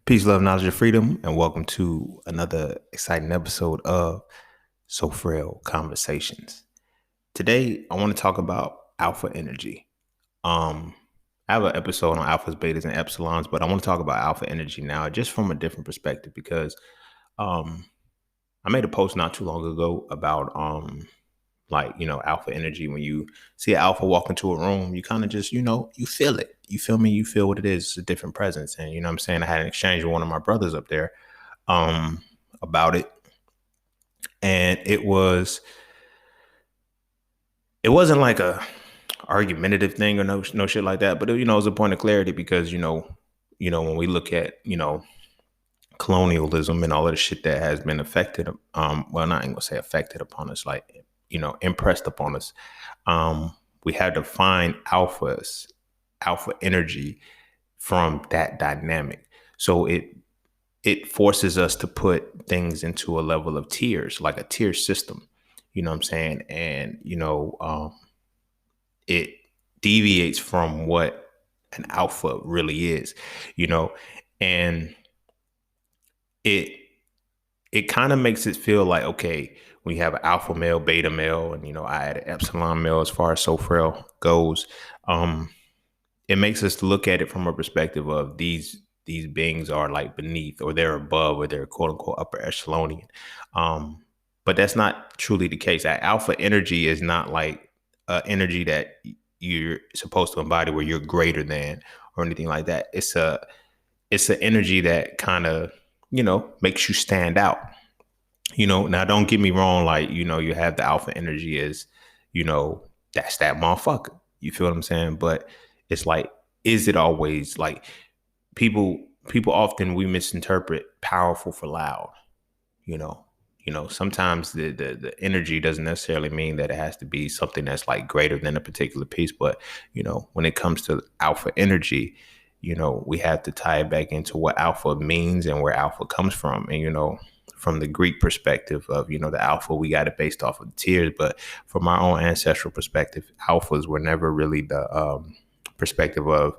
Peace, love, knowledge, and freedom, and welcome to another exciting episode of Frail Conversations. Today, I want to talk about alpha energy. Um, I have an episode on alphas, betas, and epsilons, but I want to talk about alpha energy now, just from a different perspective, because um, I made a post not too long ago about alpha energy. When you see an alpha walk into a room, you kind of just, you feel it. You feel me? You feel what it is. It's a different presence. And you know what I'm saying? I had an exchange with one of my brothers up there um about it. And it wasn't like a argumentative thing or no shit like that. But it was a point of clarity because, when we look at, colonialism and all of the shit that has been affected, well, not even gonna say affected upon us, like, impressed upon us. We had to find alpha energy from that dynamic. So it forces us to put things into a level of tiers, like a tier system. You know what I'm saying? And it deviates from what an alpha really is, you know, and it it kind of makes it feel like, okay, when you have an alpha male, beta male, and I add an epsilon male as far as so frail goes. It makes us look at it from a perspective of these beings are like beneath, or they're above, or they're quote unquote upper echelonian. But that's not truly the case. That alpha energy is not like energy that you're supposed to embody where you're greater than or anything like that. It's an energy that kind of makes you stand out. Now don't get me wrong, like, you have the alpha energy as, that's that motherfucker. You feel what I'm saying? But it's like, is it always like people often we misinterpret powerful for loud, you know. Sometimes the energy doesn't necessarily mean that it has to be something that's like greater than a particular piece. But, when it comes to alpha energy, we have to tie it back into what alpha means and where alpha comes from. And, from the Greek perspective of, the alpha, we got it based off of the tiers. But from our own ancestral perspective, alphas were never really the perspective of,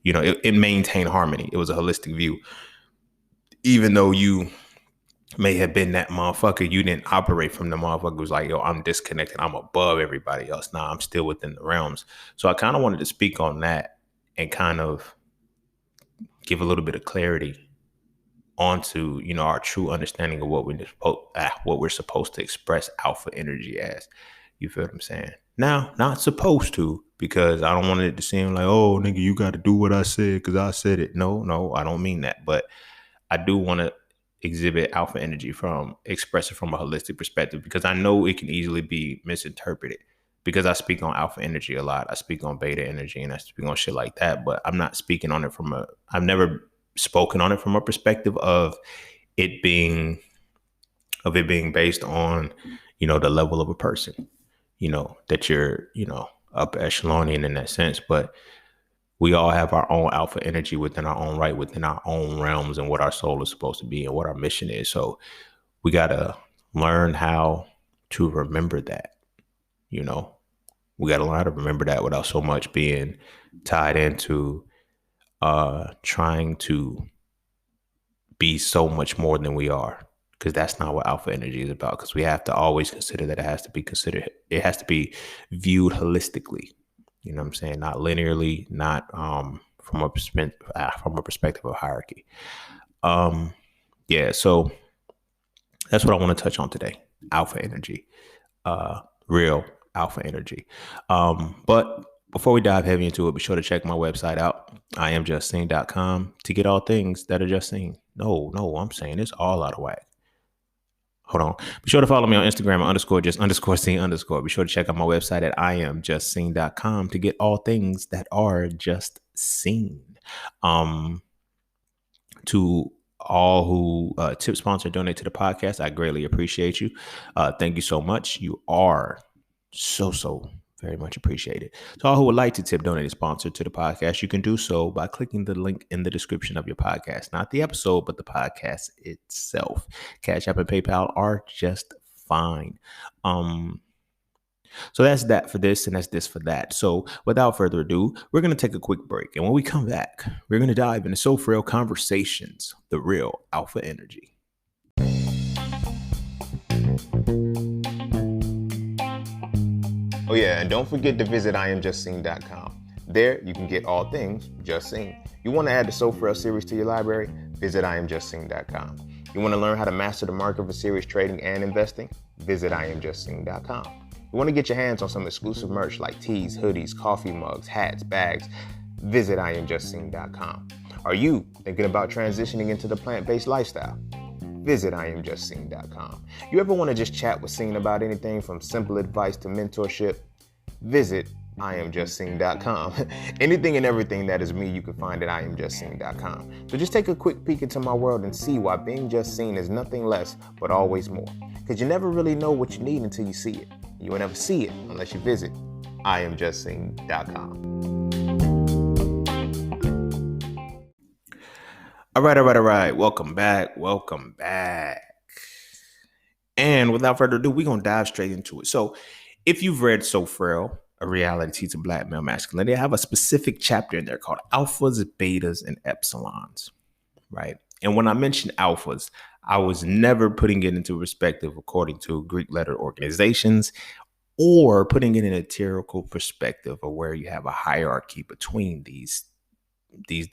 it maintained harmony. It was a holistic view. Even though you may have been that motherfucker, you didn't operate from the motherfucker who was like, yo, I'm disconnected, I'm above everybody else. Nah, I'm still within the realms. So I kind of wanted to speak on that and kind of give a little bit of clarity onto, our true understanding of what we're supposed to express alpha energy as. You feel what I'm saying? Now, not supposed to, because I don't want it to seem like, oh, nigga, you got to do what I said because I said it. No, I don't mean that. But I do want to exhibit alpha energy express it from a holistic perspective, because I know it can easily be misinterpreted, because I speak on alpha energy a lot. I speak on beta energy and I speak on shit like that, but I'm not speaking on it I've never spoken on it from a perspective of it being based on, the level of a person, that you're, upper echelonian in that sense. But we all have our own alpha energy within our own right, within our own realms, and what our soul is supposed to be and what our mission is. So we got to learn how to remember that, we got to learn how to remember that without so much being tied into trying to be so much more than we are, because that's not what alpha energy is about. Because we have to always consider that it has to be viewed holistically. You know what I'm saying? Not linearly, not from a perspective of hierarchy. Yeah, so that's what I want to touch on today. Alpha energy, real alpha energy. But before we dive heavy into it, be sure to check my website out. IamJustSeen.com to get all things that are just seen. No, I'm saying it's all out of whack. Hold on. Be sure to follow me on Instagram _just_seen_. Be sure to check out my website at IamJustSeen.com to get all things that are just seen. To all who tip, sponsor, donate to the podcast, I greatly appreciate you. Thank you so much. You are so very much appreciated. To all who would like to tip, donate, and sponsor to the podcast, you can do so by clicking the link in the description of your podcast. Not the episode, but the podcast itself. Cash App and PayPal are just fine. So that's that for this, and that's this for that. So without further ado, we're going to take a quick break. And when we come back, we're going to dive into So Frail Conversations, the real alpha energy. Oh, yeah, and don't forget to visit IamJustSeen.com. There, you can get all things Just Seen. You want to add the So Frail series to your library? Visit IamJustSeen.com. You want to learn how to master the market for serious trading and investing? Visit IamJustSeen.com. You want to get your hands on some exclusive merch like tees, hoodies, coffee mugs, hats, bags? Visit IamJustSeen.com. Are you thinking about transitioning into the plant-based lifestyle? Visit IamJustSeen.com. You ever want to just chat with Seen about anything from simple advice to mentorship? Visit IamJustSeen.com. Anything and everything that is me, you can find at IamJustSeen.com. So just take a quick peek into my world and see why being just seen is nothing less but always more. Because you never really know what you need until you see it. You will never see it unless you visit IamJustSeen.com. All right. Welcome back. And without further ado, we're going to dive straight into it. So if you've read So Frail, A Reality Teach a Black Male Masculinity, they have a specific chapter in there called Alphas, Betas, and Epsilons, right? And when I mentioned alphas, I was never putting it into perspective according to Greek letter organizations or putting it in a theoretical perspective of where you have a hierarchy between these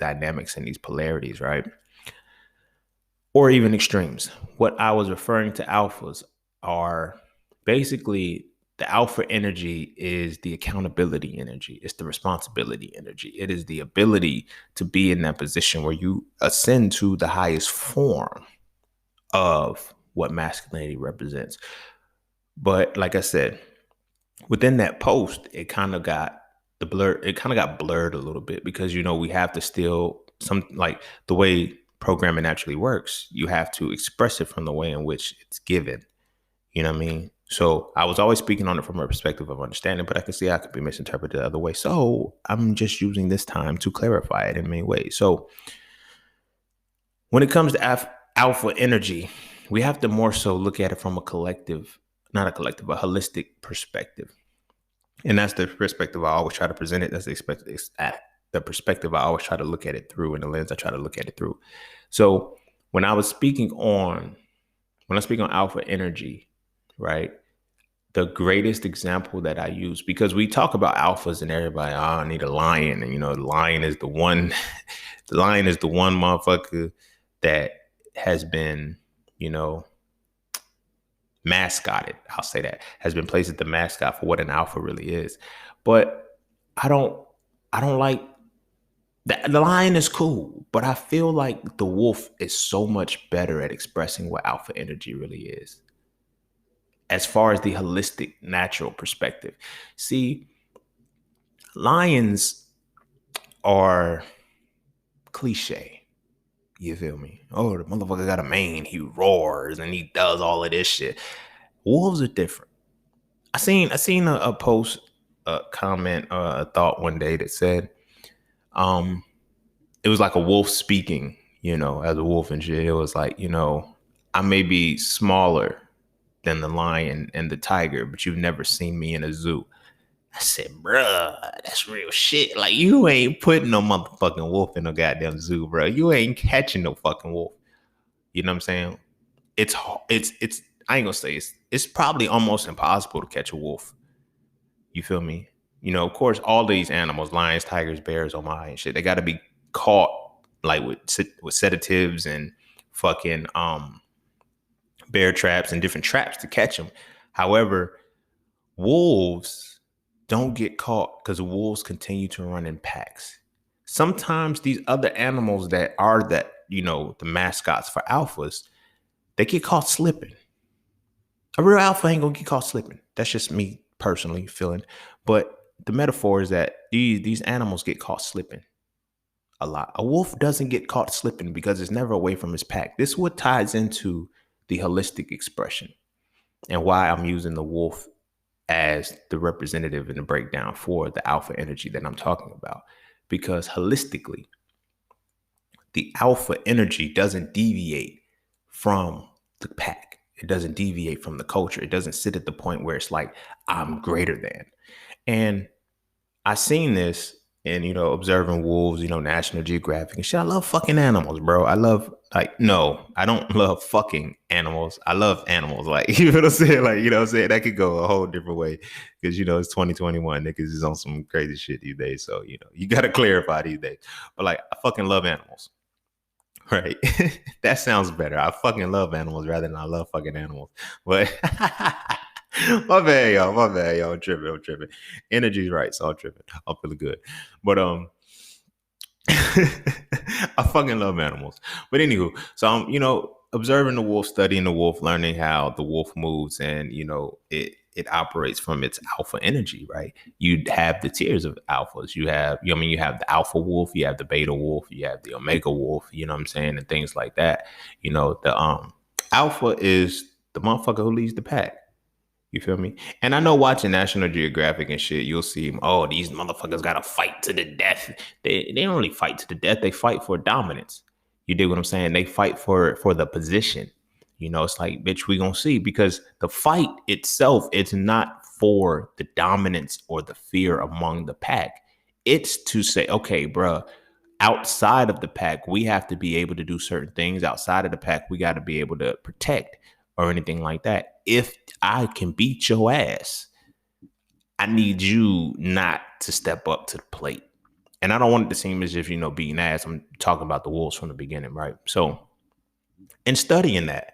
dynamics and these polarities, right? Or even extremes. What I was referring to alphas are basically the alpha energy is the accountability energy. It's the responsibility energy. It is the ability to be in that position where you ascend to the highest form of what masculinity represents. But like I said, within that post, it kind of got blurred a little bit because, we have to still like the way programming actually works, you have to express it from the way in which it's given. You know what I mean? So I was always speaking on it from a perspective of understanding, but I can see I could be misinterpreted the other way. So I'm just using this time to clarify it in many ways. So when it comes to alpha energy, we have to more so look at it from a holistic perspective. And that's the perspective I always try to present it. That's the perspective I always try to look at it through, and the lens I try to look at it through. So when I speak on alpha energy, right? The greatest example that I use, because we talk about alphas and everybody, I need a lion. And, the lion is the one, the lion is the one motherfucker that has been, mascotted. I'll say that has been placed as the mascot for what an alpha really is. But I don't like that. The lion is cool, but I feel like the wolf is so much better at expressing what alpha energy really is. As far as the holistic, natural perspective. See, lions are cliche. You feel me? Oh, the motherfucker got a mane. He roars and he does all of this shit. Wolves are different. I seen a post, a comment, a thought one day that said, it was like a wolf speaking, as a wolf and shit. It was like, I may be smaller than the lion and the tiger, but you've never seen me in a zoo. I said, bruh, that's real shit. Like, you ain't putting no motherfucking wolf in no goddamn zoo, bro. You ain't catching no fucking wolf. You know what I'm saying? It's I ain't gonna say it's probably almost impossible to catch a wolf. You feel me? Of course, all these animals, lions, tigers, bears, oh my, and shit, they got to be caught like with sedatives and fucking bear traps and different traps to catch them. However, wolves don't get caught because wolves continue to run in packs. Sometimes these other animals that are the mascots for alphas, they get caught slipping. A real alpha ain't gonna get caught slipping. That's just me personally feeling. But the metaphor is that these animals get caught slipping a lot. A wolf doesn't get caught slipping because it's never away from his pack. This is what ties into the holistic expression and why I'm using the wolf as the representative in the breakdown for the alpha energy that I'm talking about. Because holistically, the alpha energy doesn't deviate from the pack. It doesn't deviate from the culture. It doesn't sit at the point where it's like, I'm greater than. And I seen this and observing wolves, National Geographic and shit. I love fucking animals, bro. I love no, I don't love fucking animals. I love animals. Like, you know what I'm saying? Like, you know what I'm saying? That could go a whole different way. Because it's 2021. Niggas is on some crazy shit these days. So, you gotta clarify these days. But like, I fucking love animals. Right. That sounds better. I fucking love animals rather than I love fucking animals. But my bad, y'all. My bad, y'all. I'm tripping. I'm tripping. Energy's right, so I'm tripping. I'm feeling good. But I fucking love animals. But anywho, so I'm, observing the wolf, studying the wolf, learning how the wolf moves, and it operates from its alpha energy, right? You have the tiers of alphas. You have, you have the alpha wolf, you have the beta wolf, you have the omega wolf, you know what I'm saying, and things like that. The alpha is the motherfucker who leads the pack. You feel me? And I know watching National Geographic and shit, you'll see, oh, these motherfuckers gotta fight to the death. They don't really fight to the death. They fight for dominance. You dig what I'm saying? They fight for the position. It's like, bitch, we gonna see, because the fight itself, it's not for the dominance or the fear among the pack. It's to say, okay, bruh, outside of the pack, we have to be able to do certain things. Outside of the pack, we got to be able to protect or anything like that. If I can beat your ass, I need you not to step up to the plate. And I don't want it to seem as if, beating ass. I'm talking about the wolves from the beginning, right? So in studying that,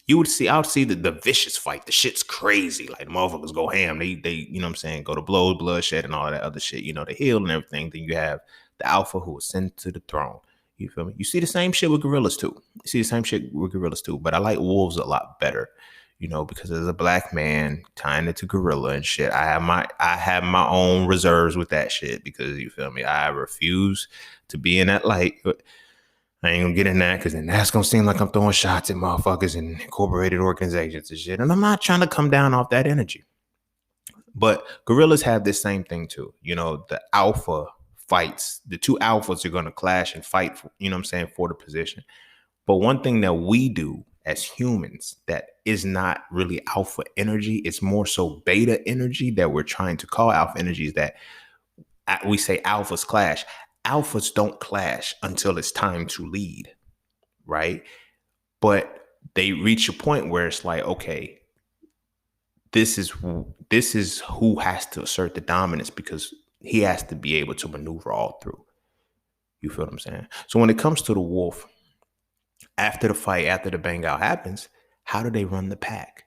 I would see the vicious fight. The shit's crazy. Like, the motherfuckers go ham. They, you know what I'm saying, go to blows, bloodshed, and all that other shit, the heal and everything. Then you have the alpha who ascends to the throne. You feel me? You see the same shit with gorillas too. But I like wolves a lot better, because as a black man tying it to gorilla and shit, I have my own reserves with that shit, because you feel me? I refuse to be in that light. I ain't gonna get in that, because then that's gonna seem like I'm throwing shots at motherfuckers and incorporated organizations and shit. And I'm not trying to come down off that energy. But gorillas have this same thing too. The alpha fights, the two alphas are gonna clash and fight for, for the position. But one thing that we do as humans that is not really alpha energy, it's more so beta energy that we're trying to call alpha energy, is that we say alphas clash. Alphas don't clash until it's time to lead, right? But they reach a point where it's like, okay, this is who has to assert the dominance, because he has to be able to maneuver all through. You feel what I'm saying? So when it comes to the wolf, after the fight, after the bang out happens, how do they run the pack?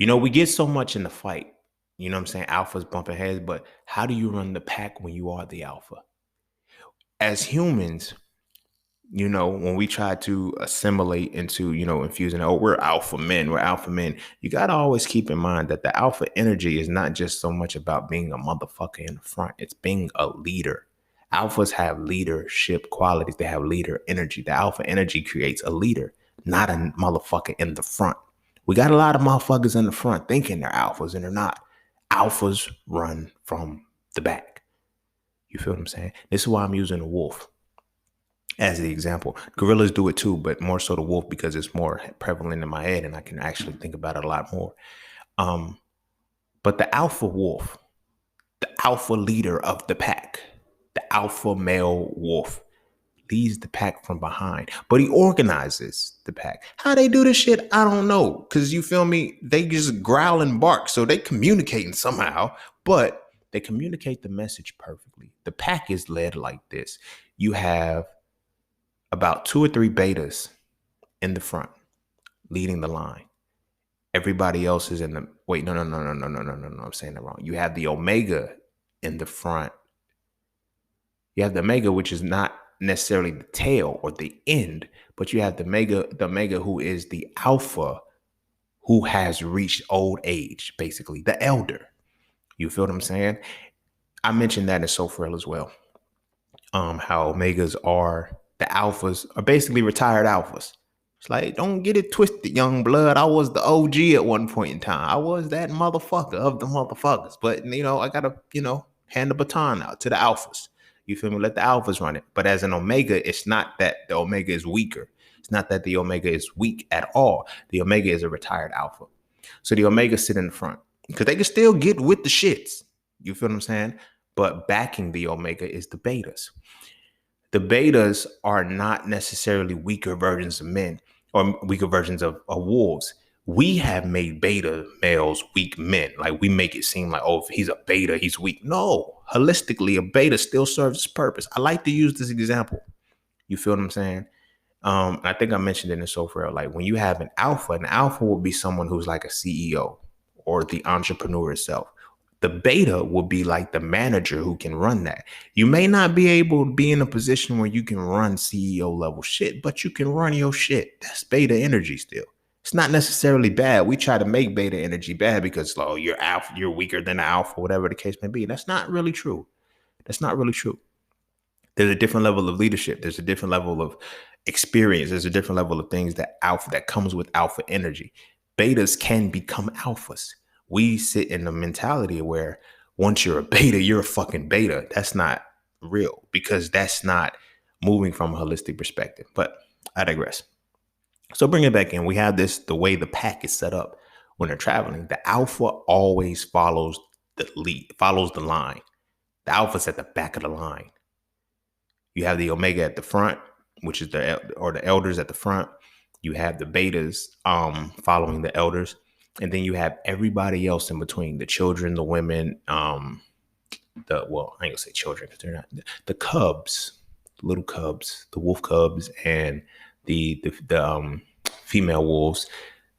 We get so much in the fight, alphas bumping heads, but how do you run the pack when you are the alpha? As humans, when we try to assimilate into, infusing, oh, we're alpha men. You got to always keep in mind that the alpha energy is not just so much about being a motherfucker in the front. It's being a leader. Alphas have leadership qualities. They have leader energy. The alpha energy creates a leader, not a motherfucker in the front. We got a lot of motherfuckers in the front thinking they're alphas, and they're not. Alphas run from the back. You feel what I'm saying? This is why I'm using the wolf as the example. Gorillas do it too, but more so the wolf, because it's more prevalent in my head and I can actually think about it a lot more. But the alpha wolf, the alpha leader of the pack, the alpha male wolf, leads the pack from behind, but he organizes the pack. How they do this shit, I don't know. Cause you feel me? They just growl and bark. So they communicating somehow, but they communicate the message perfectly. The pack is led like this. You have about 2 or 3 betas in the front leading the line. Everybody else is in the, wait, no. I'm saying that wrong. You have the omega in the front. You have the omega, which is not necessarily the tail or the end, but you have the omega who is the alpha, who has reached old age, basically the elder. You feel what I'm saying? I mentioned that in So Frail as well. How omegas are, the alphas are basically retired alphas. It's like, don't get it twisted, young blood. I was the OG at one point in time. I was that motherfucker of the motherfuckers. But, I got to, hand the baton out to the alphas. You feel me? Let the alphas run it. But as an omega, it's not that the omega is weaker. It's not that the omega is weak at all. The omega is a retired alpha. So the omega sit in the front because they can still get with the shits. You feel what I'm saying? But backing the omega is the betas. The betas are not necessarily weaker versions of men or weaker versions of wolves. We have made beta males weak men. Like we make it seem like, oh, if he's a beta, he's weak. No, holistically, a beta still serves its purpose. I like to use this example. You feel what I'm saying? I think I mentioned it in So Frail. Like when you have an alpha will be someone who's like a CEO or the entrepreneur itself. The beta will be like the manager who can run that. You may not be able to be in a position where you can run CEO level shit, but you can run your shit. That's beta energy still. It's not necessarily bad. We try to make beta energy bad because, oh, you're alpha, you're weaker than the alpha, whatever the case may be. That's not really true. That's not really true. There's a different level of leadership. There's a different level of experience. There's a different level of things that comes with alpha energy. Betas can become alphas. We sit in a mentality where once you're a beta, you're a fucking beta. That's not real because that's not moving from a holistic perspective. But I digress. So bring it back in. We have the way the pack is set up when they're traveling. The alpha always follows the lead, follows the line. The alpha's at the back of the line. You have the omega at the front, which is the elders at the front. You have the betas following the elders. And then you have everybody else in between, the children, the women, I ain't gonna say children because they're not, the cubs, the little cubs, the wolf cubs and the female wolves.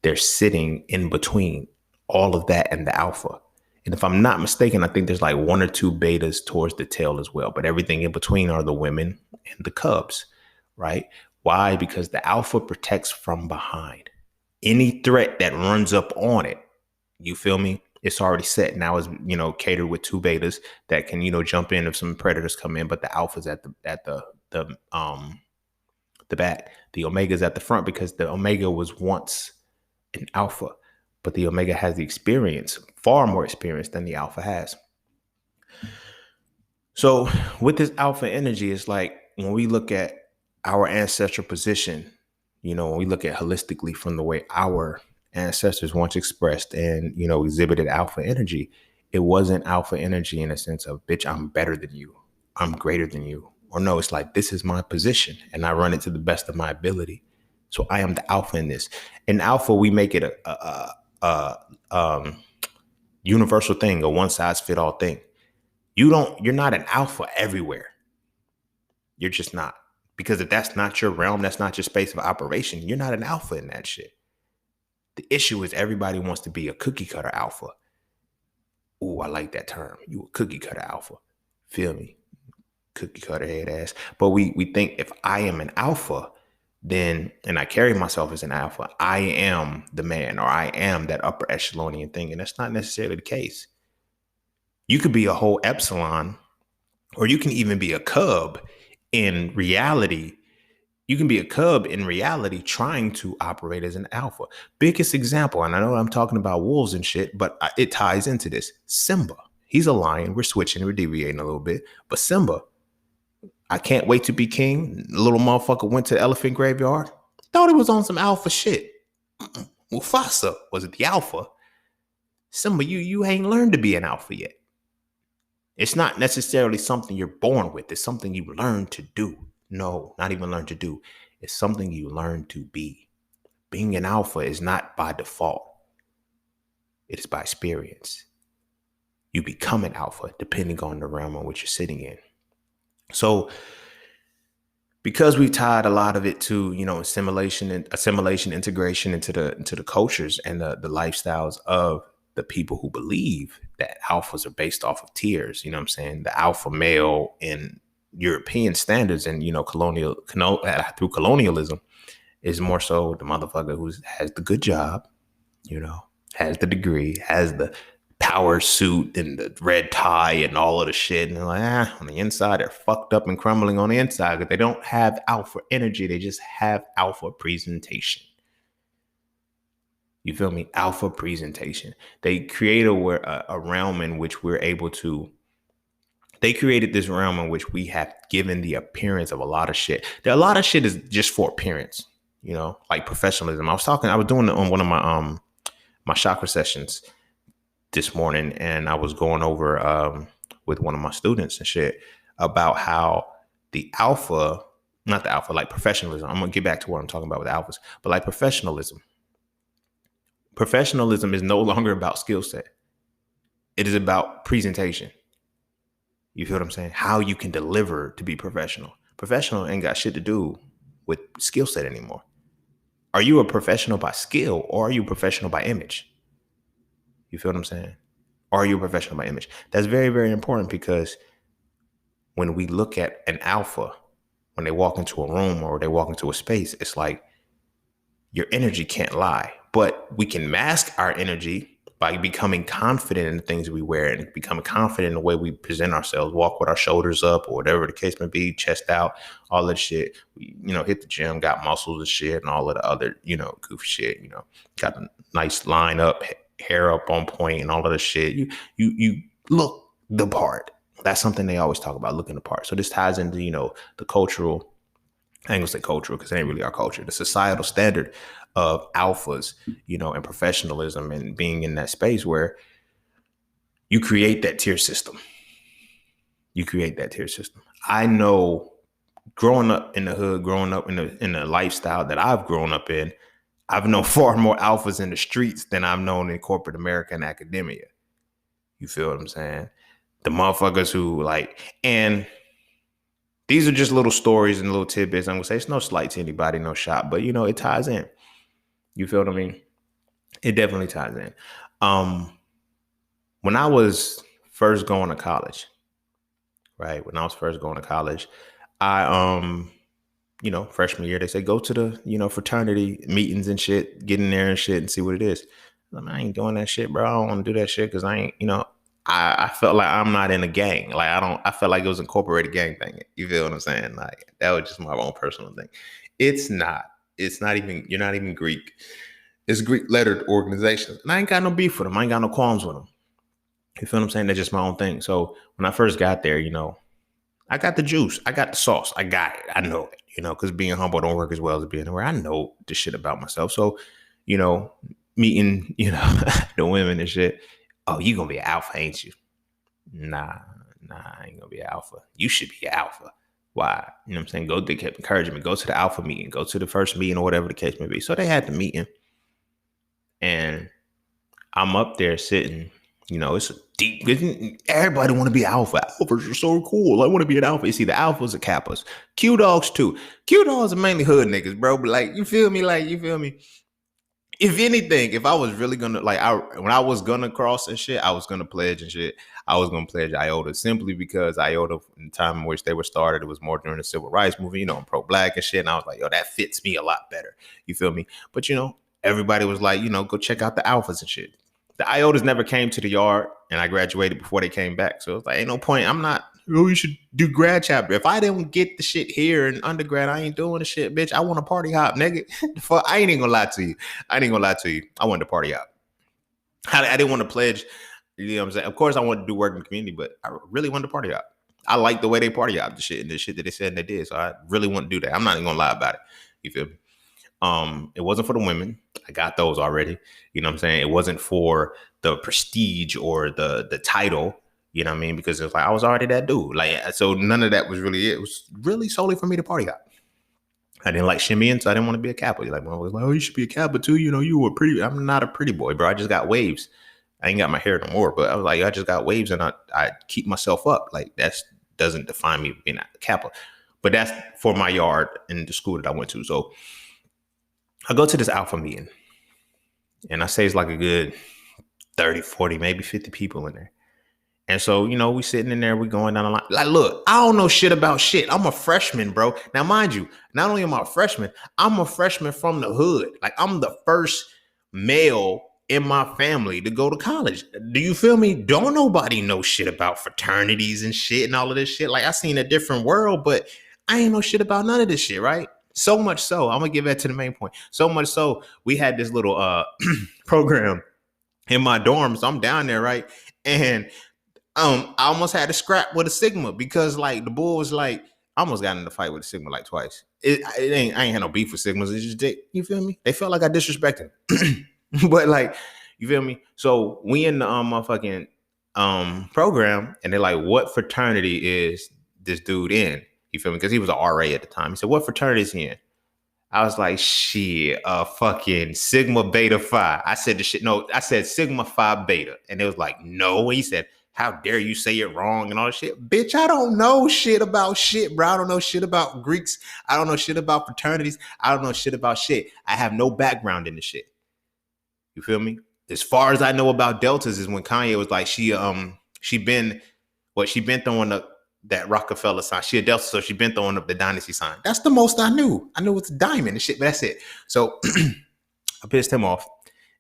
They're sitting in between all of that and the alpha. And if I'm not mistaken, I think there's like one or two betas towards the tail as well. But everything in between are the women and the cubs, right? Why? Because the alpha protects from behind. Any threat that runs up on it, you feel me? It's already set. Now it's, catered with two betas that can, jump in if some predators come in, but the alpha's at the back. The omega's at the front because the omega was once an alpha, but the omega has the experience, far more experience than the alpha has. So with this alpha energy, it's like when we look at our ancestral position, when we look at holistically from the way our ancestors once expressed and, exhibited alpha energy, it wasn't alpha energy in a sense of, bitch, I'm better than you. I'm greater than you. Or no, it's like, this is my position and I run it to the best of my ability. So I am the alpha in this. In alpha, we make it a universal thing, a one size fit all thing. You're not an alpha everywhere. You're just not. Because if that's not your realm, that's not your space of operation, you're not an alpha in that shit. The issue is everybody wants to be a cookie cutter alpha. Ooh, I like that term. You a cookie cutter alpha. Feel me? Cookie cutter head ass. But we think if I am an alpha, then, and I carry myself as an alpha, I am the man, or I am that upper echelonian thing. And that's not necessarily the case. You could be a whole epsilon, or you can even be a cub in reality. You can be a cub in reality trying to operate as an alpha. Biggest example, and I know I'm talking about wolves and shit, but it ties into this. Simba. He's a lion. We're switching, we're deviating a little bit. But Simba, I can't wait to be king. The little motherfucker went to the elephant graveyard. Thought he was on some alpha shit. Mufasa was it the alpha. Simba, you ain't learned to be an alpha yet. It's not necessarily something you're born with. It's something you learn to do. No, not even learn to do. It's something you learn to be. Being an alpha is not by default. It is by experience. You become an alpha depending on the realm in which you're sitting in. So because we tied a lot of it to, assimilation, integration into the cultures and the lifestyles of the people who believe that alphas are based off of tiers, the alpha male in European standards and, through colonialism is more so the motherfucker who has the good job, has the degree, has the power suit and the red tie and all of the shit. And they're like, on the inside, they're fucked up and crumbling on the inside because they don't have alpha energy. They just have alpha presentation. You feel me? Alpha presentation. They create a realm in which we're able to. They created this realm in which we have given the appearance of a lot of shit. A lot of shit is just for appearance. like professionalism. I was doing it on one of my chakra sessions this morning, and I was going over with one of my students and shit about how the alpha, not the alpha, like professionalism. I'm gonna get back to what I'm talking about with alphas, but like professionalism is no longer about skill set. It is about presentation. You feel what I'm saying? How you can deliver to be professional. Professional ain't got shit to do with skill set anymore. Are you a professional by skill, or are you a professional by image? You feel what I'm saying? Are you a professional by image? That's very, very important, because when we look at an alpha, when they walk into a room or they walk into a space, it's like your energy can't lie, but we can mask our energy by becoming confident in the things we wear and becoming confident in the way we present ourselves, walk with our shoulders up or whatever the case may be, chest out, all that shit. We, hit the gym, got muscles and shit and all of the other, goofy shit, got a nice line up, hair up on point and all of the shit. You look the part. That's something they always talk about, looking the part. So this ties into, the cultural, I ain't gonna say cultural because it ain't really our culture, the societal standard of alphas, and professionalism, and being in that space where you create that tier system. I know, growing up in the hood, growing up in the lifestyle that I've grown up in, I've known far more alphas in the streets than I've known in corporate America and academia. You feel what I'm saying? The motherfuckers who and these are just little stories and little tidbits. I'm gonna say it's no slight to anybody, no shot, but it ties in. You feel what I mean? It definitely ties in. When I was first going to college, right? When I was first going to college, I freshman year, they say go to the, fraternity meetings and shit, get in there and shit and see what it is. I ain't doing that shit, bro. I don't want to do that shit because I ain't, I felt like I'm not in a gang. I felt like it was incorporated gang thing. You feel what I'm saying? Like, that was just my own personal thing. It's not even, you're not even Greek. It's Greek lettered organizations. And I ain't got no beef with them. I ain't got no qualms with them. You feel what I'm saying? That's just my own thing. So when I first got there, I got the juice. I got the sauce. I got it. I know it, because being humble don't work as well as being aware. I know the shit about myself. So, meeting, the women and shit. Oh, you gonna be an alpha, ain't you? Nah, I ain't gonna be an alpha. You should be an alpha. Why? You know what I'm saying? They kept encouraging me. Go to the alpha meeting. Go to the first meeting or whatever the case may be. So they had the meeting. And I'm up there sitting, it's a deep, everybody want to be alpha. Alphas are so cool. I want to be an alpha. You see, the alphas are kappas. Q dogs too. Q dogs are mainly hood niggas, bro. But you feel me? If anything, if I was really gonna when I was gonna cross and shit, I was gonna pledge and shit. I was gonna pledge IOTA simply because IOTA, in the time in which they were started, it was more during the civil rights movement, I'm pro-black and shit. And I was like, yo, that fits me a lot better. You feel me? But everybody was like, go check out the alphas and shit. The IOTAs never came to the yard, and I graduated before they came back. So it's like, ain't no point. I'm not, you should do grad chapter. If I didn't get the shit here in undergrad, I ain't doing the shit, bitch. I want to party hop, nigga. I ain't even gonna lie to you. I wanted to party hop. I didn't want to pledge, you know what I'm saying? Of course, I wanted to do work in the community, but I really wanted to party hop. I like the way they party hop, the shit that they said and they did. So I really want to do that. I'm not even gonna lie about it. You feel me? It wasn't for the women. I got those already. You know what I'm saying? It wasn't for the prestige or the title, you know what I mean? Because it's like, I was already that dude. So none of that was really it. It was really solely for me to party out. I didn't like shimmying, so I didn't want to be a Kappa. Like, when I was like, oh, you should be a Kappa too. You were pretty. I'm not a pretty boy, bro. I just got waves. I ain't got my hair no more, but I was like, I just got waves and I keep myself up. Like, that doesn't define me being a Kappa. But that's for my yard and the school that I went to. So I go to this alpha meeting, and I say it's like a good 30, 40, maybe 50 people in there. And so, we sitting in there, we going down the line. Like, look, I don't know shit about shit. I'm a freshman, bro. Now, mind you, not only am I a freshman, I'm a freshman from the hood. Like, I'm the first male in my family to go to college. Do you feel me? Don't nobody know shit about fraternities and shit and all of this shit. Like, I seen a different world, but I ain't know shit about none of this shit, right? So much so, I'm gonna give that to the main point. So much so, we had this little program in my dorm. So I'm down there, right? And I almost had to scrap with a Sigma because the bull was like, I almost got in a fight with a Sigma twice. I ain't had no beef with Sigmas. It's just you feel me? They felt like I disrespected them. But like, you feel me? So we in the motherfucking program, and they're like, what fraternity is this dude in? You feel me? Because he was an RA at the time. He said, what fraternity is he in? I was like, shit, fucking Sigma Beta Phi. I said the shit. No, I said Sigma Phi Beta. And it was like, no. And he said, how dare you say it wrong and all that shit. Bitch, I don't know shit about shit, bro. I don't know shit about Greeks. I don't know shit about fraternities. I don't know shit about shit. I have no background in the shit. You feel me? As far as I know about deltas is when Kanye was like, she been throwing up that Rockefeller sign. She a delta, so she been throwing up the dynasty sign. That's the most I knew. I knew it's a diamond and shit, but that's it. So I pissed him off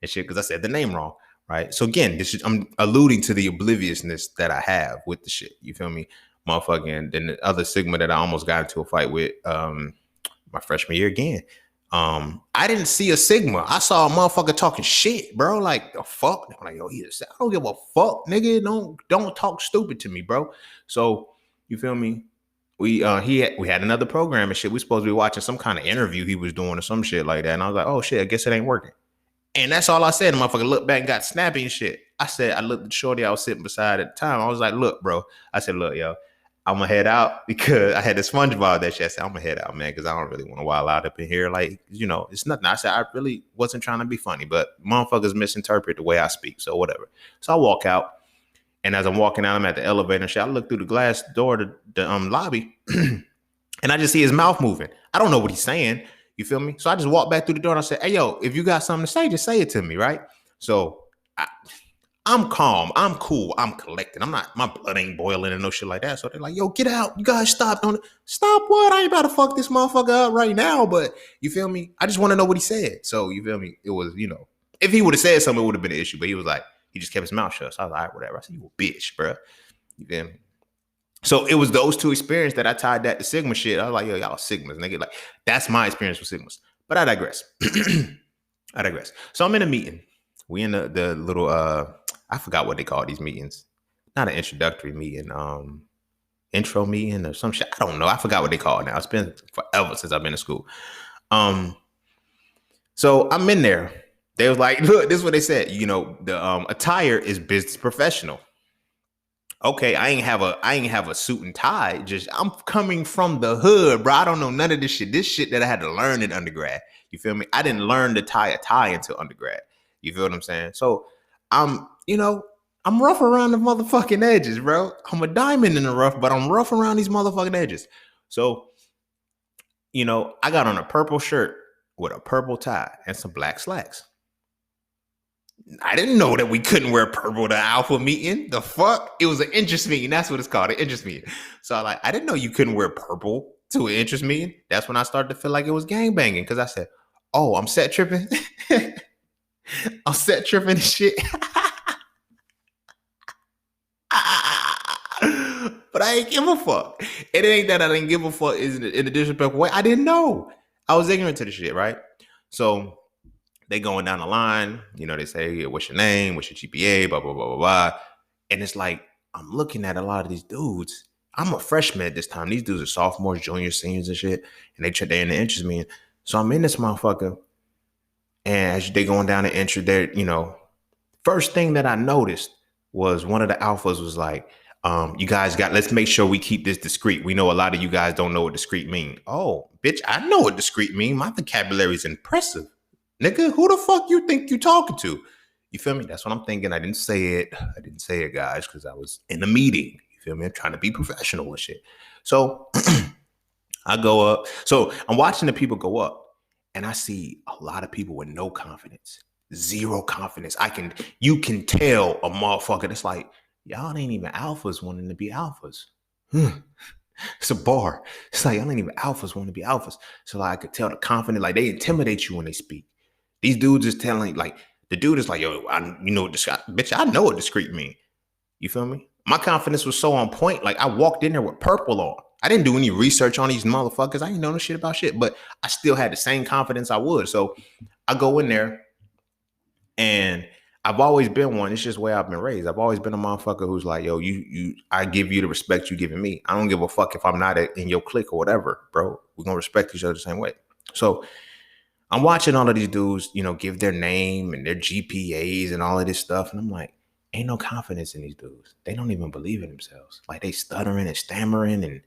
and shit because I said the name wrong, right? So again, I'm alluding to the obliviousness that I have with the shit. You feel me? Motherfucking, then the other Sigma that I almost got into a fight with my freshman year again. I didn't see a Sigma. I saw a motherfucker talking shit, bro. Like the fuck. I'm like, yo, I don't give a fuck, nigga. Don't talk stupid to me, bro. So you feel me? We had another program and shit. We supposed to be watching some kind of interview he was doing or some shit like that. And I was like, oh shit, I guess it ain't working. And that's all I said. The motherfucker looked back and got snappy and shit. I looked at the shorty I was sitting beside at the time. I was like, look, bro. I said, look, yo, I'm gonna head out because I had the SpongeBob that shit. I said, I'm gonna head out, man, because I don't really want to wild out up in here. Like, you know, it's nothing. I said, I really wasn't trying to be funny, but motherfuckers misinterpret the way I speak. So whatever. So I walk out. And as I'm walking out, I'm at the elevator and shit. I look through the glass door to the lobby and I just see his mouth moving. I don't know what he's saying. You feel me? So I just walk back through the door and I said, hey, yo, if you got something to say, just say it to me, right? So I'm calm. I'm cool. I'm collected. My blood ain't boiling and no shit like that. So they're like, yo, get out. You guys stop. Stop what? I ain't about to fuck this motherfucker up right now. But you feel me? I just want to know what he said. So you feel me? It was, you know, if he would have said something, it would have been an issue. But he was like, he just kept his mouth shut. So I was like, all right, whatever. I said, you a bitch, bro. You feel me? So it was those two experiences that I tied that to Sigma shit. I was like, yo, y'all Sigmas, nigga. Like, that's my experience with Sigmas. But I digress. So I'm in a meeting. We in the little, I forgot what they call these meetings. Not an introductory meeting, intro meeting or some shit. I don't know. I forgot what they call it now. It's been forever since I've been to school. So I'm in there. They was like, look, this is what they said. You know, the attire is business professional. Okay, I ain't have a suit and tie. Just I'm coming from the hood, bro. I don't know none of this shit. This shit that I had to learn in undergrad. You feel me? I didn't learn to tie a tie until undergrad. You feel what I'm saying? So I'm rough around the motherfucking edges, bro. I'm a diamond in the rough, but I'm rough around these motherfucking edges. So, you know, I got on a purple shirt with a purple tie and some black slacks. I didn't know that we couldn't wear purple to alpha meeting. The fuck? It was an interest meeting. That's what it's called, an interest meeting. So I didn't know you couldn't wear purple to an interest meeting. That's when I started to feel like it was gangbanging because I said, oh, I'm set tripping. I'm set tripping and shit. But I ain't give a fuck. It ain't that I didn't give a fuck in a disrespectful way. I didn't know. I was ignorant to the shit, right? So they going down the line, you know, they say, what's your name? What's your GPA? Blah, blah, blah, blah, blah. And it's like, I'm looking at a lot of these dudes. I'm a freshman at this time. These dudes are sophomores, juniors, seniors and shit. And they're in the interest meeting. So I'm in this motherfucker. And as they going down the entry there, you know, first thing that I noticed was one of the alphas was like, you guys let's make sure we keep this discreet. We know a lot of you guys don't know what discreet mean. Oh, bitch, I know what discreet mean. My vocabulary is impressive. Nigga, who the fuck you think you talking to? You feel me? That's what I'm thinking. I didn't say it, guys, because I was in a meeting. You feel me? I'm trying to be professional and shit. So I go up. So I'm watching the people go up, and I see a lot of people with no confidence, zero confidence. You can tell a motherfucker that's like, y'all ain't even alphas wanting to be alphas. It's a bar. It's like, y'all ain't even alphas wanting to be alphas. So like, I could tell the confidence, like they intimidate you when they speak. These dudes is telling, like, the dude is like, yo, bitch, I know what discreet mean. You feel me? My confidence was so on point. Like, I walked in there with purple on. I didn't do any research on these motherfuckers. I didn't know no shit about shit, but I still had the same confidence I would. So I go in there and I've always been one. It's just the way I've been raised. I've always been a motherfucker who's like, yo, I give you the respect you giving me. I don't give a fuck if I'm not in your clique or whatever, bro. We're gonna respect each other the same way. So I'm watching all of these dudes, give their name and their GPAs and all of this stuff, and I'm like, ain't no confidence in these dudes. They don't even believe in themselves. Like they stuttering and stammering and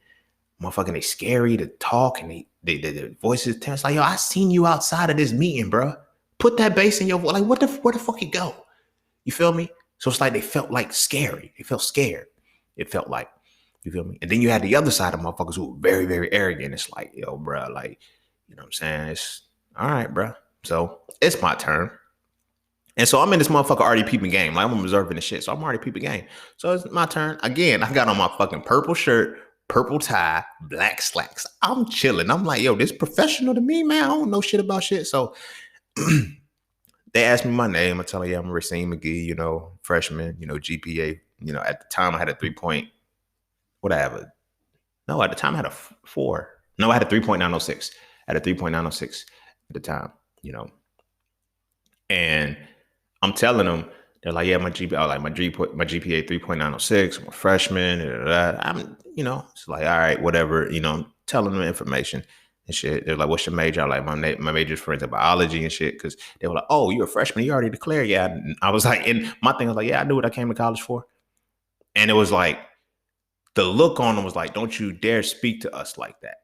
motherfucking they scary to talk and their voices tense. Like, yo, I seen you outside of this meeting, bro. Put that bass in your voice. Like, where the fuck you go? You feel me? So it's like they felt like scary. They felt scared. It felt like, you feel me? And then you had the other side of motherfuckers who were very, very arrogant. It's like, yo, bro, like, you know what I'm saying? It's all right, bro. So it's my turn. And so I'm in this motherfucker already peeping game. Like I'm observing the shit. So I'm already peeping game. So it's my turn. Again, I got on my fucking purple shirt, purple tie, black slacks. I'm chilling. I'm like, yo, this professional to me, man. I don't know shit about shit. So they asked me my name. I tell them, yeah, I'm Racine McGee, freshman, GPA. At the time I had a 3 point. What I have a no, at the time I had a 4. No, I had a 3.906. I had a 3.906 at the time, And I'm telling them, they're like, yeah, my GPA, my GPA 3.906. I'm a freshman. I'm, it's like, all right, whatever. I'm telling them information and shit. They're like, what's your major? I'm like, my major's forensic biology and shit. Because they were like, oh, you're a freshman. You already declared. Yeah. And I was like, and my thing was like, yeah, I knew what I came to college for. And it was like, the look on them was like, don't you dare speak to us like that.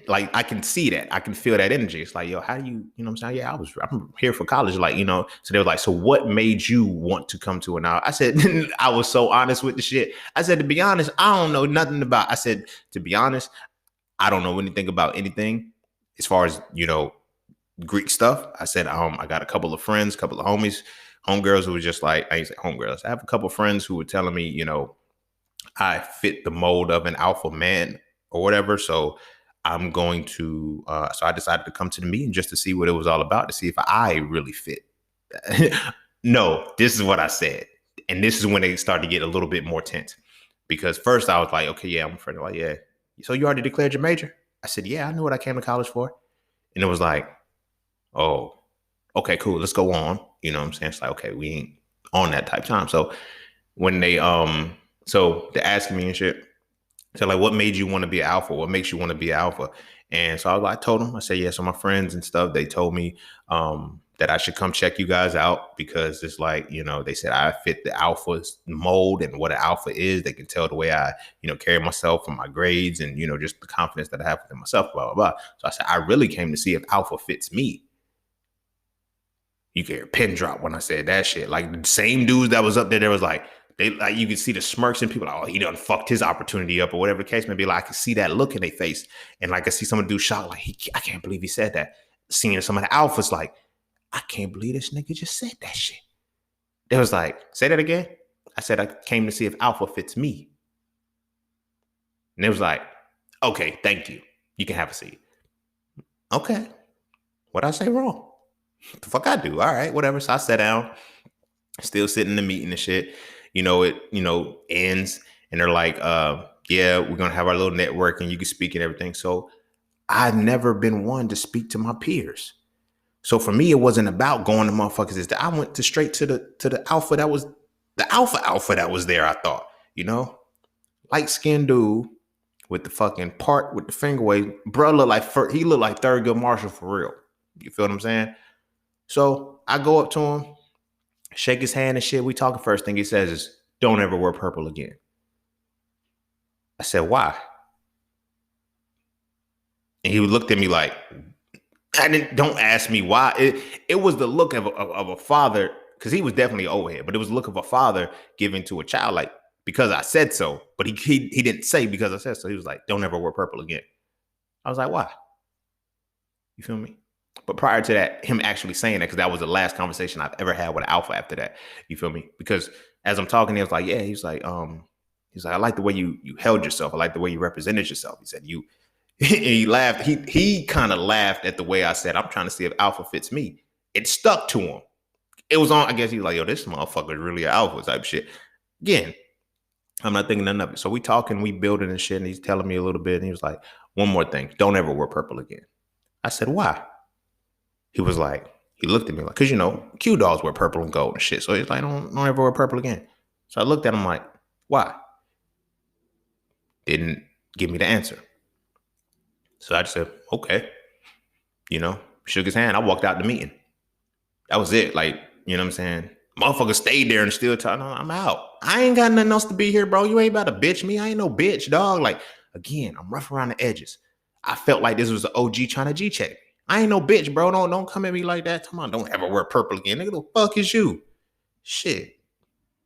Like I can see that. I can feel that energy. It's like, yo, how do you know what I'm saying? Yeah, I'm here for college. Like, so they were like, so what made you want to come to it now? I said, I was so honest with the shit. I said, to be honest, I don't know nothing about, I said, to be honest, I don't know anything about anything as far as, Greek stuff. I said, I got a couple of friends, couple of homegirls who were just like, I ain't say homegirls. I have a couple of friends who were telling me, I fit the mold of an alpha man or whatever. So I'm going to, so I decided to come to the meeting just to see what it was all about, to see if I really fit. No, this is what I said. And this is when they started to get a little bit more tense. Because first I was like, okay, yeah, I'm a friend. Like, yeah. So you already declared your major? I said, yeah, I knew what I came to college for. And it was like, oh, okay, cool. Let's go on. You know what I'm saying? It's like, okay, we ain't on that type of time. So when they, so they're asking me and shit. So like, what made you want to be an alpha? What makes you want to be an alpha? And so I told them, I said, yeah. So my friends and stuff, they told me that I should come check you guys out because it's like, they said I fit the alpha mold and what an alpha is. They can tell the way I, carry myself and my grades and, just the confidence that I have within myself, blah, blah, blah. So I said, I really came to see if alpha fits me. You can hear a pin drop when I said that shit. Like the same dudes that was up there was like, you could see the smirks and people like, oh, he done fucked his opportunity up or whatever the case may be. Like I could see that look in their face. And like I see someone do shock, like, I can't believe he said that. Seeing some of the alphas like, I can't believe this nigga just said that shit. They was like, say that again. I said, I came to see if alpha fits me. And it was like, okay, thank you. You can have a seat. Okay. What'd I say wrong? What the fuck I do? All right, whatever. So I sat down, still sitting in the meeting and shit. It ends and they're like, yeah, we're going to have our little network and you can speak and everything. So I've never been one to speak to my peers. So for me, it wasn't about going to motherfuckers. I went straight to the alpha that was the alpha that was there. I thought, light skinned dude with the fucking part with the finger wave, bro, he looked like Thurgood Marshall for real. You feel what I'm saying? So I go up to him, shake his hand and shit. We talking. First thing he says is, don't ever wear purple again. I said, why? And he looked at me like, don't ask me why. It was the look of a father, because he was definitely an old head, but it was the look of a father giving to a child, like, because I said so. But he didn't say because I said so. He was like, don't ever wear purple again. I was like, why? You feel me? But prior to that, him actually saying that, because that was the last conversation I've ever had with an alpha after that. You feel me? Because as I'm talking, he was like, yeah, he's like, I like the way you held yourself. I like the way you represented yourself. He said, he laughed. He kind of laughed at the way I said, I'm trying to see if alpha fits me. It stuck to him. It was on, I guess he's like, yo, this motherfucker is really an alpha type shit. Again, I'm not thinking none of it. So we talking, we building and shit. And he's telling me a little bit. And he was like, one more thing. Don't ever wear purple again. I said, why? He was like, He looked at me like, because Q dolls wear purple and gold and shit. So he's like, don't ever wear purple again. So I looked at him like, why? Didn't give me the answer. So I just said, okay. Shook his hand. I walked out the meeting. That was it. Like, you know what I'm saying? Motherfucker stayed there and still talking. I'm out. I ain't got nothing else to be here, bro. You ain't about to bitch me. I ain't no bitch, dog. Like, again, I'm rough around the edges. I felt like this was an OG trying to G check me. I ain't no bitch, bro. Don't come at me like that. Come on, don't ever wear purple again. Nigga, the fuck is you? Shit.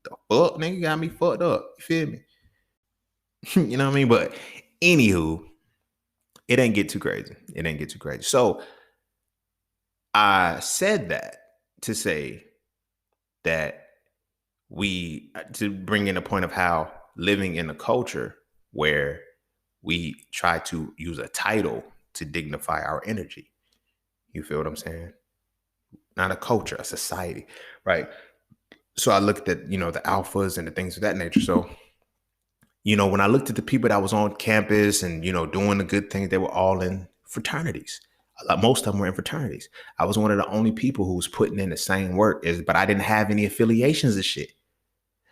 The fuck, nigga, got me fucked up. You feel me? You know what I mean? But anywho, it ain't get too crazy. So I said that to say that to bring in a point of how living in a culture where we try to use a title to dignify our energy. You feel what I'm saying? Not a culture, a society, right? So I looked at, the alphas and the things of that nature. So, when I looked at the people that was on campus and, doing the good things, they were all in fraternities. Most of them were in fraternities. I was one of the only people who was putting in the same work but I didn't have any affiliations and shit.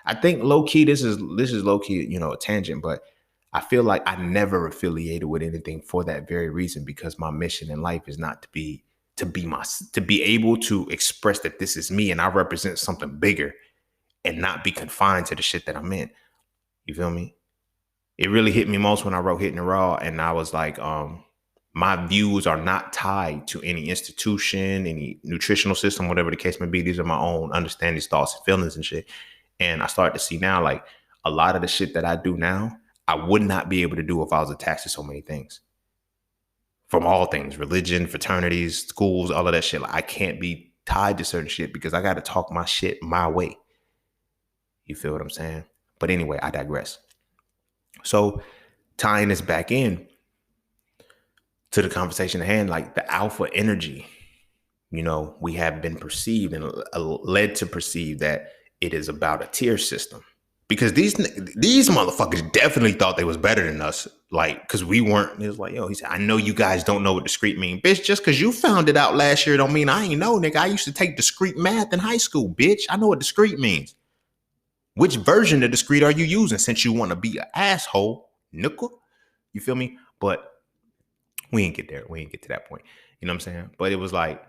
I think low key, this is low key, a tangent, but I feel like I never affiliated with anything for that very reason, because my mission in life is not to be able to express that this is me and I represent something bigger and not be confined to the shit that I'm in. You feel me? It really hit me most when I wrote Hitting It Raw, and I was like, my views are not tied to any institution, any nutritional system, whatever the case may be. These are my own understandings, thoughts, and feelings and shit. And I start to see now, like, a lot of the shit that I do now, I would not be able to do if I was attached to so many things. From all things, religion, fraternities, schools, all of that shit. Like, I can't be tied to certain shit because I got to talk my shit my way. You feel what I'm saying? But anyway, I digress. So tying this back in to the conversation at hand, like the alpha energy, we have been perceived and led to perceive that it is about a tier system, because these motherfuckers definitely thought they was better than us. Like, because we weren't. It was like, he said, I know you guys don't know what discrete mean. Bitch, just because you found it out last year don't mean I ain't know, nigga. I used to take discrete math in high school, bitch. I know what discrete means. Which version of discrete are you using, since you want to be an asshole, nickel? You feel me? But we ain't get there. We ain't get to that point. You know what I'm saying? But it was like,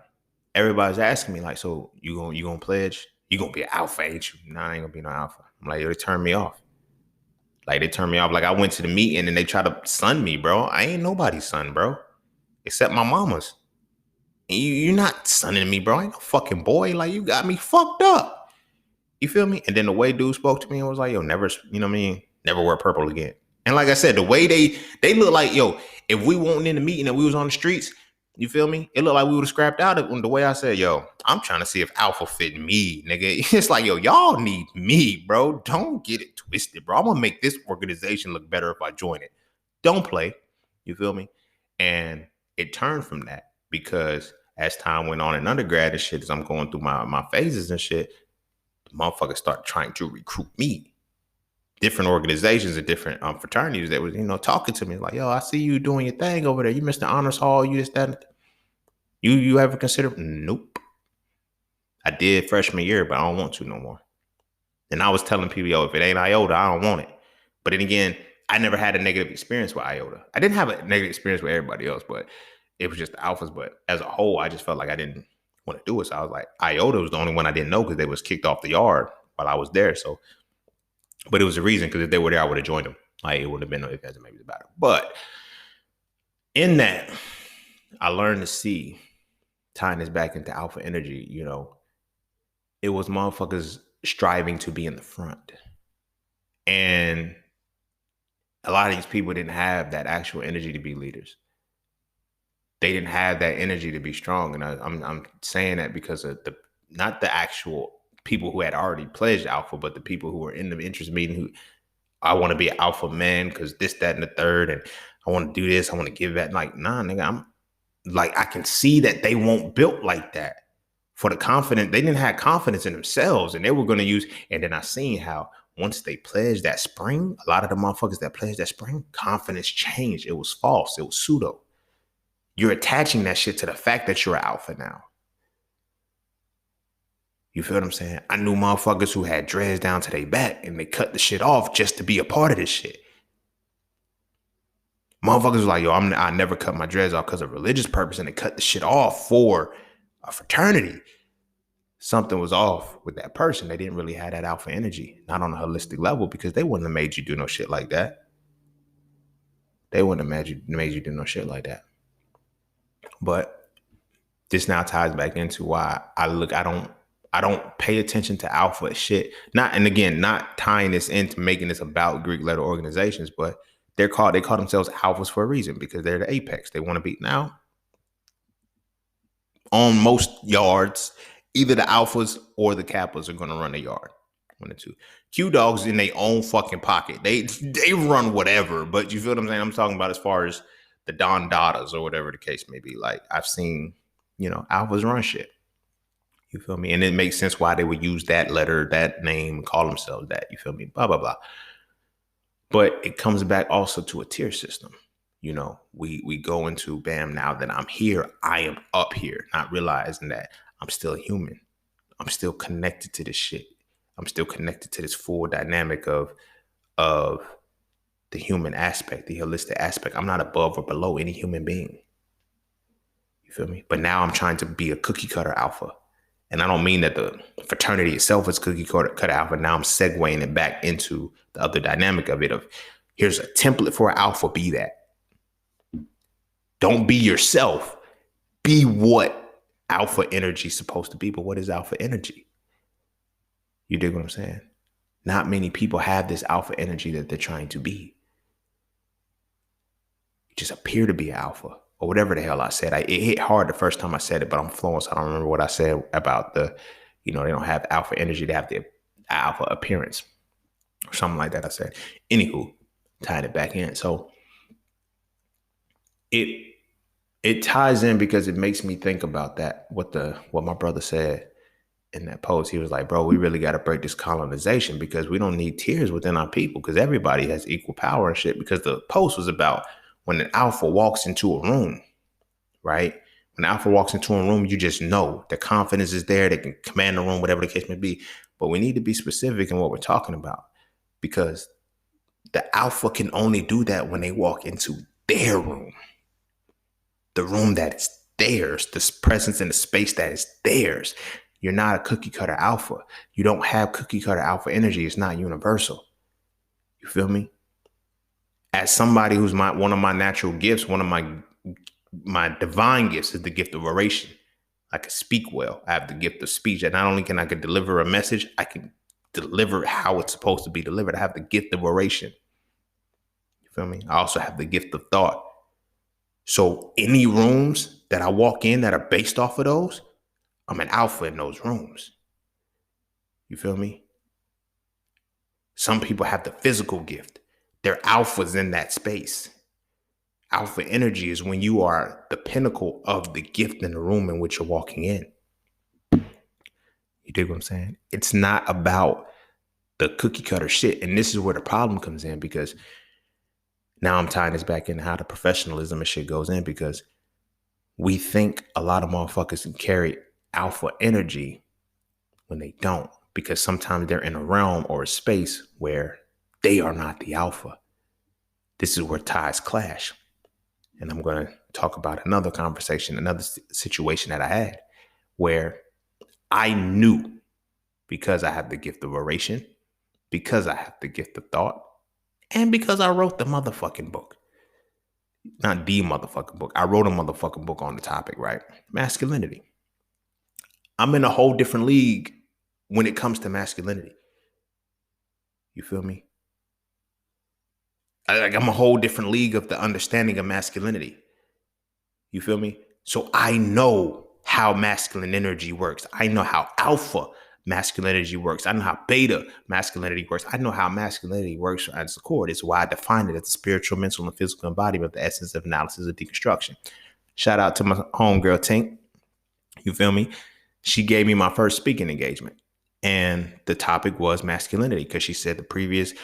everybody's asking me, like, so you gonna pledge? You gonna be an alpha, ain't you? Nah, I ain't gonna be no alpha. I'm like, they turned me off. Like, they turned me off. Like, I went to the meeting and they try to son me, bro. I ain't nobody's son, bro. Except my mama's. And you're not sonning me, bro. I ain't no fucking boy. Like, you got me fucked up. You feel me? And then the way dude spoke to me and was like, yo, never, you know what I mean? Never wear purple again. And like I said, the way they look like, yo, if we weren't in the meeting and we was on the streets, you feel me? It looked like we would have scrapped out the way I said, yo, I'm trying to see if alpha fit me, nigga. It's like, yo, y'all need me, bro. Don't get it twisted, bro. I'm going to make this organization look better if I join it. Don't play. You feel me? And it turned from that, because as time went on in undergrad and shit, as I'm going through my phases and shit, the motherfuckers start trying to recruit me. Different organizations and different fraternities that was, talking to me like, yo, I see you doing your thing over there. You missed the honors hall. You just that. You ever considered? Nope. I did freshman year, but I don't want to no more. And I was telling people, yo, if it ain't IOTA, I don't want it. But then again, I never had a negative experience with IOTA. I didn't have a negative experience with everybody else, but it was just the alphas. But as a whole, I just felt like I didn't want to do it. So I was like, IOTA was the only one I didn't know, because they was kicked off the yard while I was there. So, but it was a reason, because if they were there, I would have joined them. Like, it would have been no ifs, ands, and maybes about it. But in that, I learned to see, tying this back into alpha energy, it was motherfuckers striving to be in the front. And a lot of these people didn't have that actual energy to be leaders. They didn't have that energy to be strong. And I'm saying that because of not the actual people who had already pledged alpha, but the people who were in the interest meeting who, I want to be an alpha man because this, that, and the third, and I want to do this, I want to give that. Like, nah, nigga, I'm like, I can see that they won't built like that. For the confidence, they didn't have confidence in themselves, and they were going to use. And then I seen how once they pledged that spring, a lot of the motherfuckers that pledged that spring, confidence changed. It was false. It was pseudo. You're attaching that shit to the fact that you're an alpha now. You feel what I'm saying? I knew motherfuckers who had dreads down to their back and they cut the shit off just to be a part of this shit. Motherfuckers was like, yo, I never cut my dreads off because of religious purpose, and they cut the shit off for a fraternity. Something was off with that person. They didn't really have that alpha energy, not on a holistic level, because they wouldn't have made you do no shit like that. They wouldn't have made you do no shit like that. But this now ties back into why I don't pay attention to alpha shit. Not tying this into making this about Greek letter organizations, but they call themselves alphas for a reason, because they're the apex. They want to be now on most yards. Either the alphas or the kappas are going to run the yard. One or two. Q dogs in their own fucking pocket. They run whatever, but you feel what I'm saying? I'm talking about as far as the Don Dadas or whatever the case may be. Like, I've seen, alphas run shit. You feel me? And it makes sense why they would use that letter, that name, call themselves that. You feel me? Blah, blah, blah. But it comes back also to a tier system. We go into, bam, now that I'm here, I am up here, not realizing that I'm still human. I'm still connected to this shit. I'm still connected to this full dynamic of the human aspect, the holistic aspect. I'm not above or below any human being. You feel me? But now I'm trying to be a cookie cutter alpha. And I don't mean that the fraternity itself is cookie cutter alpha. Now I'm segueing it back into the other dynamic of it, of here's a template for an alpha, be that. Don't be yourself. Be what alpha energy is supposed to be. But what is alpha energy? You dig what I'm saying? Not many people have this alpha energy that they're trying to be. You just appear to be an alpha, or whatever the hell I said. It hit hard the first time I said it, but I'm flowing, so I don't remember what I said about they don't have alpha energy, they have the alpha appearance or something like that. I said, anywho, tying it back in. So it ties in because it makes me think about that, what my brother said in that post. He was like, bro, we really got to break this colonization, because we don't need tiers within our people, because everybody has equal power and shit. Because the post was about when an alpha walks into a room, right? When an alpha walks into a room, you just know the confidence is there. They can command the room, whatever the case may be. But we need to be specific in what we're talking about, because the alpha can only do that when they walk into their room. The room that is theirs, the presence in the space that is theirs. You're not a cookie cutter alpha. You don't have cookie cutter alpha energy. It's not universal. You feel me? As somebody who's one of my natural gifts, one of my divine gifts is the gift of oration. I can speak well. I have the gift of speech. And not only can I deliver a message, I can deliver how it's supposed to be delivered. I have the gift of oration. You feel me? I also have the gift of thought. So any rooms that I walk in that are based off of those, I'm an alpha in those rooms. You feel me? Some people have the physical gift. They're alphas in that space. Alpha energy is when you are the pinnacle of the gift in the room in which you're walking in. You dig what I'm saying? It's not about the cookie cutter shit. And this is where the problem comes in, because now I'm tying this back into how the professionalism and shit goes in, because we think a lot of motherfuckers can carry alpha energy when they don't, because sometimes they're in a realm or a space where they are not the alpha. This is where ties clash. And I'm going to talk about another conversation, another situation that I had where I knew, because I have the gift of oration, because I have the gift of thought, and because I wrote the motherfucking book. Not the motherfucking book. I wrote a motherfucking book on the topic, right? Masculinity. I'm in a whole different league when it comes to masculinity. You feel me? I'm a whole different league of the understanding of masculinity. You feel me? So I know how masculine energy works. I know how alpha masculine energy works. I know how beta masculinity works. I know how masculinity works as the core. It's why I define it as the spiritual, mental, and physical embodiment of the essence of analysis of deconstruction. Shout out to my homegirl Tink. You feel me? She gave me my first speaking engagement, and the topic was masculinity, because she said her previous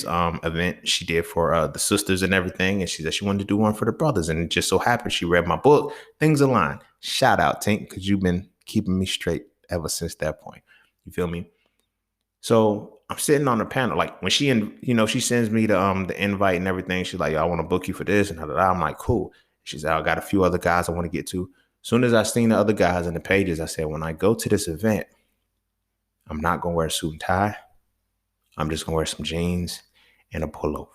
event she did for the sisters and everything, and she said she wanted to do one for the brothers, and it just so happened she read my book. Things align. Shout out Tink, because you've been keeping me straight ever since that point. You feel me? So I'm sitting on the panel, like when she sends me the invite and everything. She's like, "Yo, I want to book you for this," and I'm like, "Cool." She said, "I got a few other guys I want to get to." As soon as I seen the other guys in the pages, I said, "When I go to this event, I'm not gonna wear a suit and tie. I'm just gonna wear some jeans and a pullover."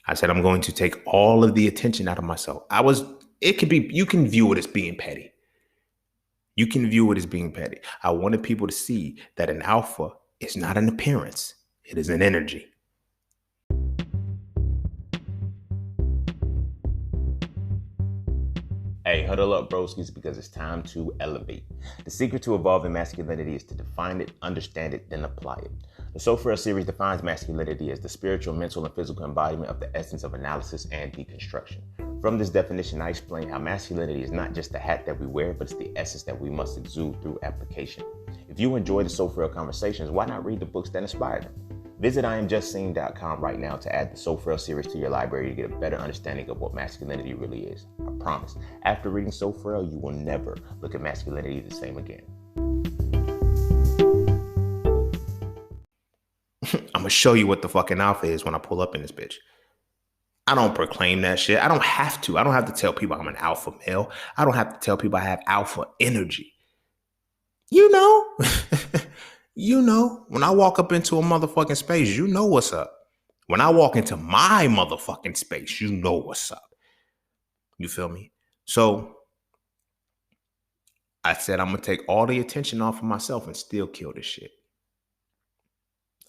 I said, "I'm going to take all of the attention out of myself." It could be, you can view it as being petty. You can view it as being petty. I wanted people to see that an alpha is not an appearance, it is an energy. Hey, huddle up, broskies, because it's time to elevate. The secret to evolving masculinity is to define it, understand it, then apply it. The So Frail series defines masculinity as the spiritual, mental, and physical embodiment of the essence of analysis and deconstruction. From this definition, I explain how masculinity is not just the hat that we wear, but it's the essence that we must exude through application. If you enjoy the So Frail conversations, why not read the books that inspire them? Visit IamJustSeen.com right now to add the So Frail series to your library to get a better understanding of what masculinity really is. I promise, after reading So Frail, you will never look at masculinity the same again. I'm gonna show you what the fucking alpha is when I pull up in this bitch. I don't proclaim that shit. I don't have to. I don't have to tell people I'm an alpha male. I don't have to tell people I have alpha energy. You know, when I walk up into a motherfucking space, you know what's up. When I walk into my motherfucking space, you know what's up. You feel me? So I said, I'm going to take all the attention off of myself and still kill this shit.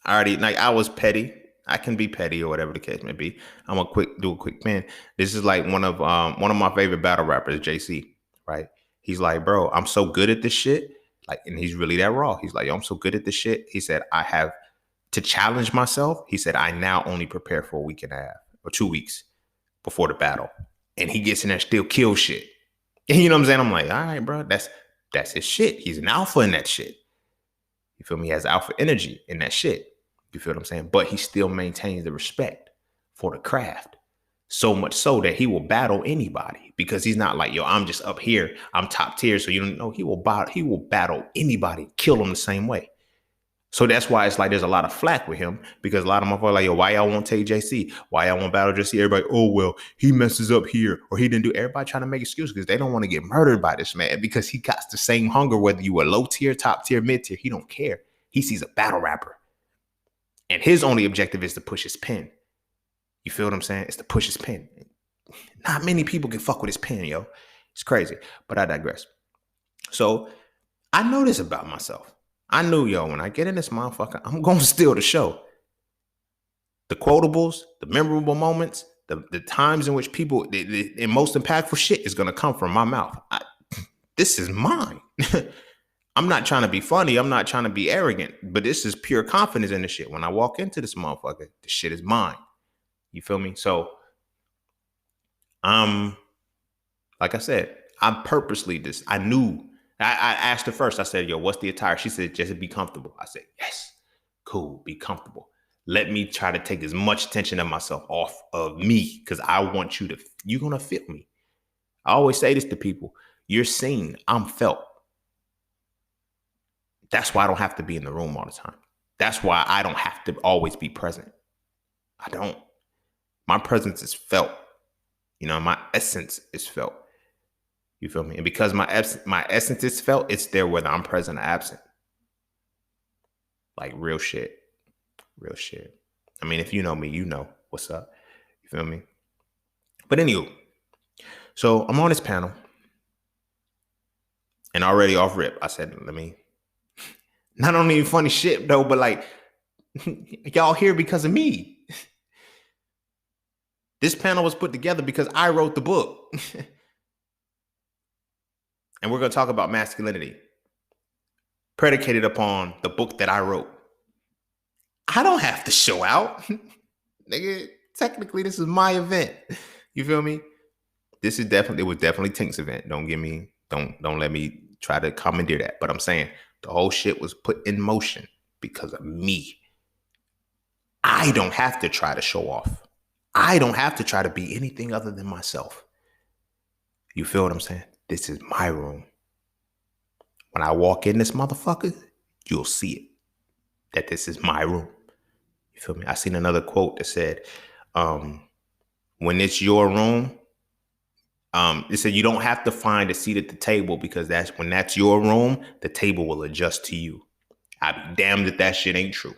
I was petty. I can be petty or whatever the case may be. I'm gonna do a quick pin. This is like one of my favorite battle rappers, JC, right? He's like, "Bro, I'm so good at this shit." Like, and he's really that raw. He's like, "Yo, I'm so good at this shit." He said, "I have to challenge myself." He said, "I now only prepare for a week and a half or 2 weeks before the battle." And he gets in there, still kill shit. And you know what I'm saying? I'm like, all right, bro, that's his shit. He's an alpha in that shit. You feel me? He has alpha energy in that shit. You feel what I'm saying? But he still maintains the respect for the craft. So much so that he will battle anybody, because he's not like, yo, I'm just up here, I'm top tier. So you don't know, he will battle anybody, kill them the same way. So that's why it's like there's a lot of flack with him, because a lot of motherfuckers are like, yo, why y'all won't take JC? Why y'all won't battle JC? Everybody, oh, well, he messes up here, or he didn't do. Everybody trying to make excuses because they don't want to get murdered by this man, because he got the same hunger, whether you were low tier, top tier, mid tier. He don't care. He sees a battle rapper, and his only objective is to push his pen. You feel what I'm saying? It's to push his pen. Not many people can fuck with his pen, yo. It's crazy, but I digress. So I know this about myself. I knew, yo, when I get in this motherfucker, I'm going to steal the show. The quotables, the memorable moments, the times in which people, the most impactful shit is going to come from my mouth. This is mine. I'm not trying to be funny. I'm not trying to be arrogant, but this is pure confidence in the shit. When I walk into this motherfucker, the shit is mine. You feel me? So, like I said, I purposely I knew. I asked her first. I said, yo, what's the attire? She said, just be comfortable. I said, yes, cool, be comfortable. Let me try to take as much attention of myself off of me, because I want you're going to feel me. I always say this to people. You're seen, I'm felt. That's why I don't have to be in the room all the time. That's why I don't have to always be present. I don't. My presence is felt. You know, my essence is felt. You feel me? And because my essence is felt, it's there whether I'm present or absent. Like real shit. Real shit. I mean, if you know me, you know what's up. You feel me? But anywho, so I'm on this panel, and already off rip, I said, let me, not only funny shit though, but like, y'all here because of me. This panel was put together because I wrote the book. And we're going to talk about masculinity predicated upon the book that I wrote. I don't have to show out. Nigga, technically, this is my event. You feel me? It was definitely Tink's event. Don't let me try to commandeer that. But I'm saying the whole shit was put in motion because of me. I don't have to try to show off. I don't have to try to be anything other than myself. You feel what I'm saying? This is my room. When I walk in this motherfucker, you'll see it, that this is my room. You feel me? I seen another quote that said, when it's your room, it said you don't have to find a seat at the table, because that's your room, the table will adjust to you. I'd be damned if that shit ain't true.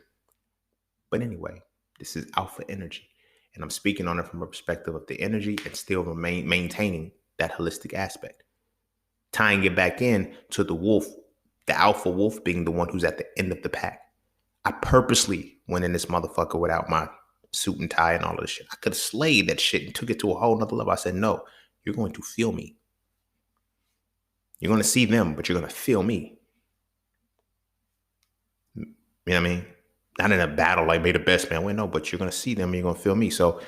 But anyway, this is alpha energy. And I'm speaking on it from a perspective of the energy and still maintaining that holistic aspect. Tying it back in to the wolf, the alpha wolf being the one who's at the end of the pack. I purposely went in this motherfucker without my suit and tie and all of this shit. I could have slayed that shit and took it to a whole nother level. I said, no, you're going to feel me. You're going to see them, but you're going to feel me. You know what I mean? Not in a battle like may the best man win, no, but you're going to see them and you're going to feel me. So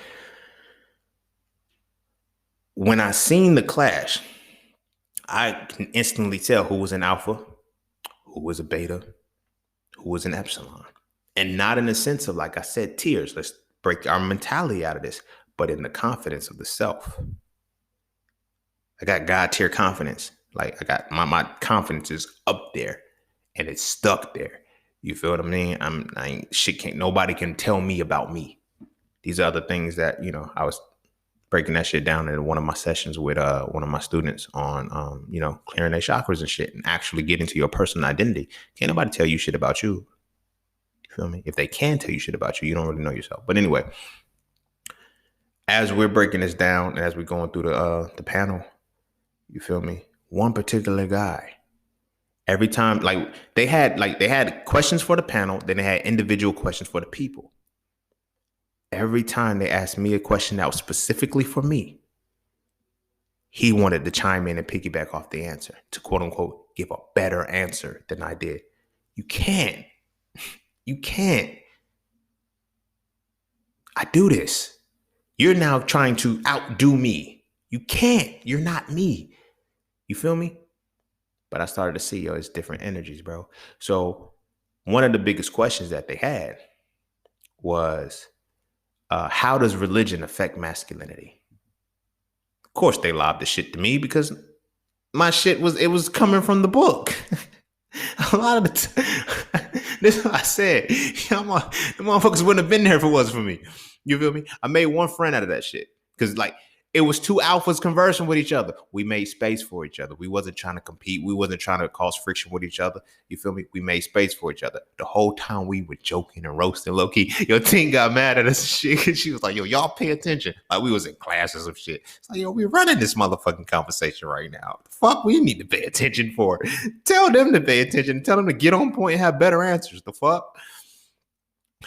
when I seen the clash, I can instantly tell who was an alpha, who was a beta, who was an epsilon. And not in the sense of, like I said, tears. Let's break our mentality out of this, but in the confidence of the self. I got God tier confidence. Like I got my confidence is up there and it's stuck there. You feel what I mean? Nobody can tell me about me. These are other things that, I was breaking that shit down in one of my sessions with one of my students on, clearing their chakras and shit and actually getting to your personal identity. Can't nobody tell you shit about you. You feel me? If they can tell you shit about you, you don't really know yourself. But anyway, as we're breaking this down and as we're going through the panel, you feel me? One particular guy, every time, they had questions for the panel, then they had individual questions for the people. Every time they asked me a question that was specifically for me, he wanted to chime in and piggyback off the answer to, quote unquote, give a better answer than I did. You can't. You can't. I do this. You're now trying to outdo me. You can't. You're not me. You feel me? But I started to see, it's different energies, bro. So one of the biggest questions that they had was, how does religion affect masculinity? Of course, they lobbed the shit to me because my shit was coming from the book. A lot of the time, this is what I said. The motherfuckers wouldn't have been there if it wasn't for me. You feel me? I made one friend out of that shit because it was two alphas conversing with each other. We made space for each other. We wasn't trying to compete. We wasn't trying to cause friction with each other. You feel me? We made space for each other. The whole time we were joking and roasting low key. Your team got mad at us and shit. She was like, yo, y'all pay attention. Like we was in classes of shit. It's like, yo, we running this motherfucking conversation right now. The fuck we need to pay attention for? Tell them to pay attention. Tell them to get on point and have better answers. The fuck?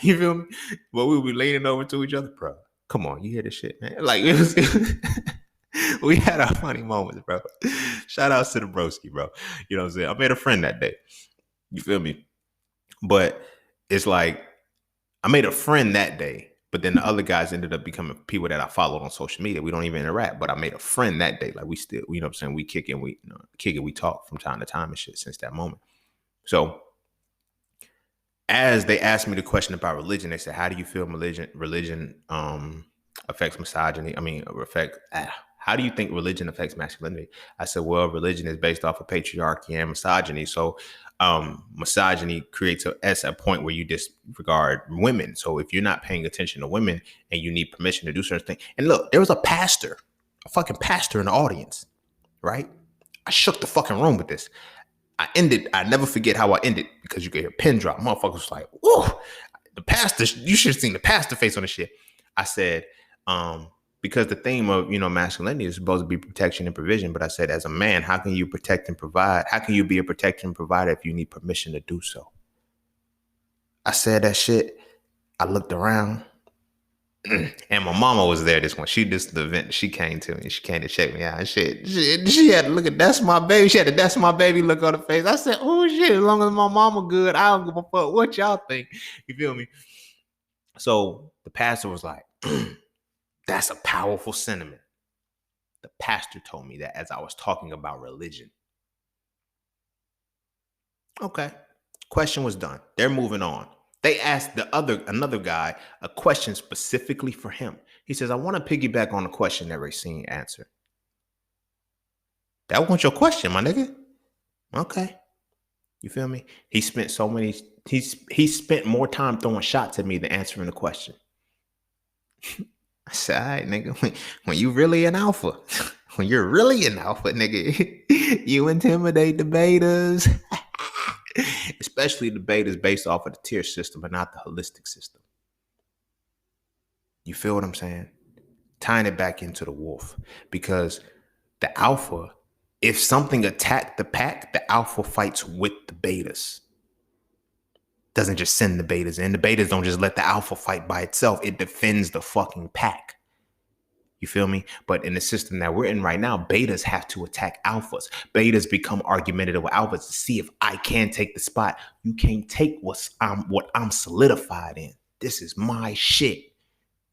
You feel me? But we were leaning over to each other, bro. Come on, you hear this shit, man. Like it was we had our funny moments, bro. Shout out to the broski, bro. You know what I'm saying? I made a friend that day. You feel me? But it's like I made a friend that day, but then the other guys ended up becoming people that I followed on social media. We don't even interact, but I made a friend that day. Like we still, you know what I'm saying? We kick it, we talk from time to time and shit since that moment. So as they asked me the question about religion, they said, how do you feel religion affects misogyny? How do you think religion affects masculinity? I said, well, religion is based off of patriarchy and misogyny. So misogyny creates a point where you disregard women. So if you're not paying attention to women and you need permission to do certain things. And look, there was a fucking pastor in the audience, right? I shook the fucking room with this. I never forget how I ended because you could hear a pin drop. Motherfucker was like, whoa, the pastor, you should have seen the pastor face on the shit. I said, because the theme of, masculinity is supposed to be protection and provision. But I said, as a man, how can you protect and provide? How can you be a protector and provider if you need permission to do so? I said that shit. I looked around. And my mama was there this one. The event. She came to me. She came to check me out and shit. She had to look at that's my baby. She had to that's my baby look on her face. I said, oh shit, as long as my mama good, I don't give a fuck what y'all think. You feel me? So the pastor was like, that's a powerful sentiment. The pastor told me that as I was talking about religion. Okay. Question was done. They're moving on. They asked another guy a question specifically for him. He says, I want to piggyback on the question that Racine answered. That wasn't your question, my nigga. Okay. You feel me? He spent more time throwing shots at me than answering the question. I said, all right, nigga, when you really an alpha, when you're really an alpha, nigga, you intimidate debaters. Especially debaters based off of the tier system and not the holistic system. You feel what I'm saying? Tying it back into the wolf. Because the alpha, if something attacked the pack, the alpha fights with the betas. Doesn't just send the betas in. The betas don't just let the alpha fight by itself. It defends the fucking pack. You feel me? But in the system that we're in right now, betas have to attack alphas. Betas become argumentative with alphas to see if I can take the spot. You can't take what I'm solidified in. This is my shit.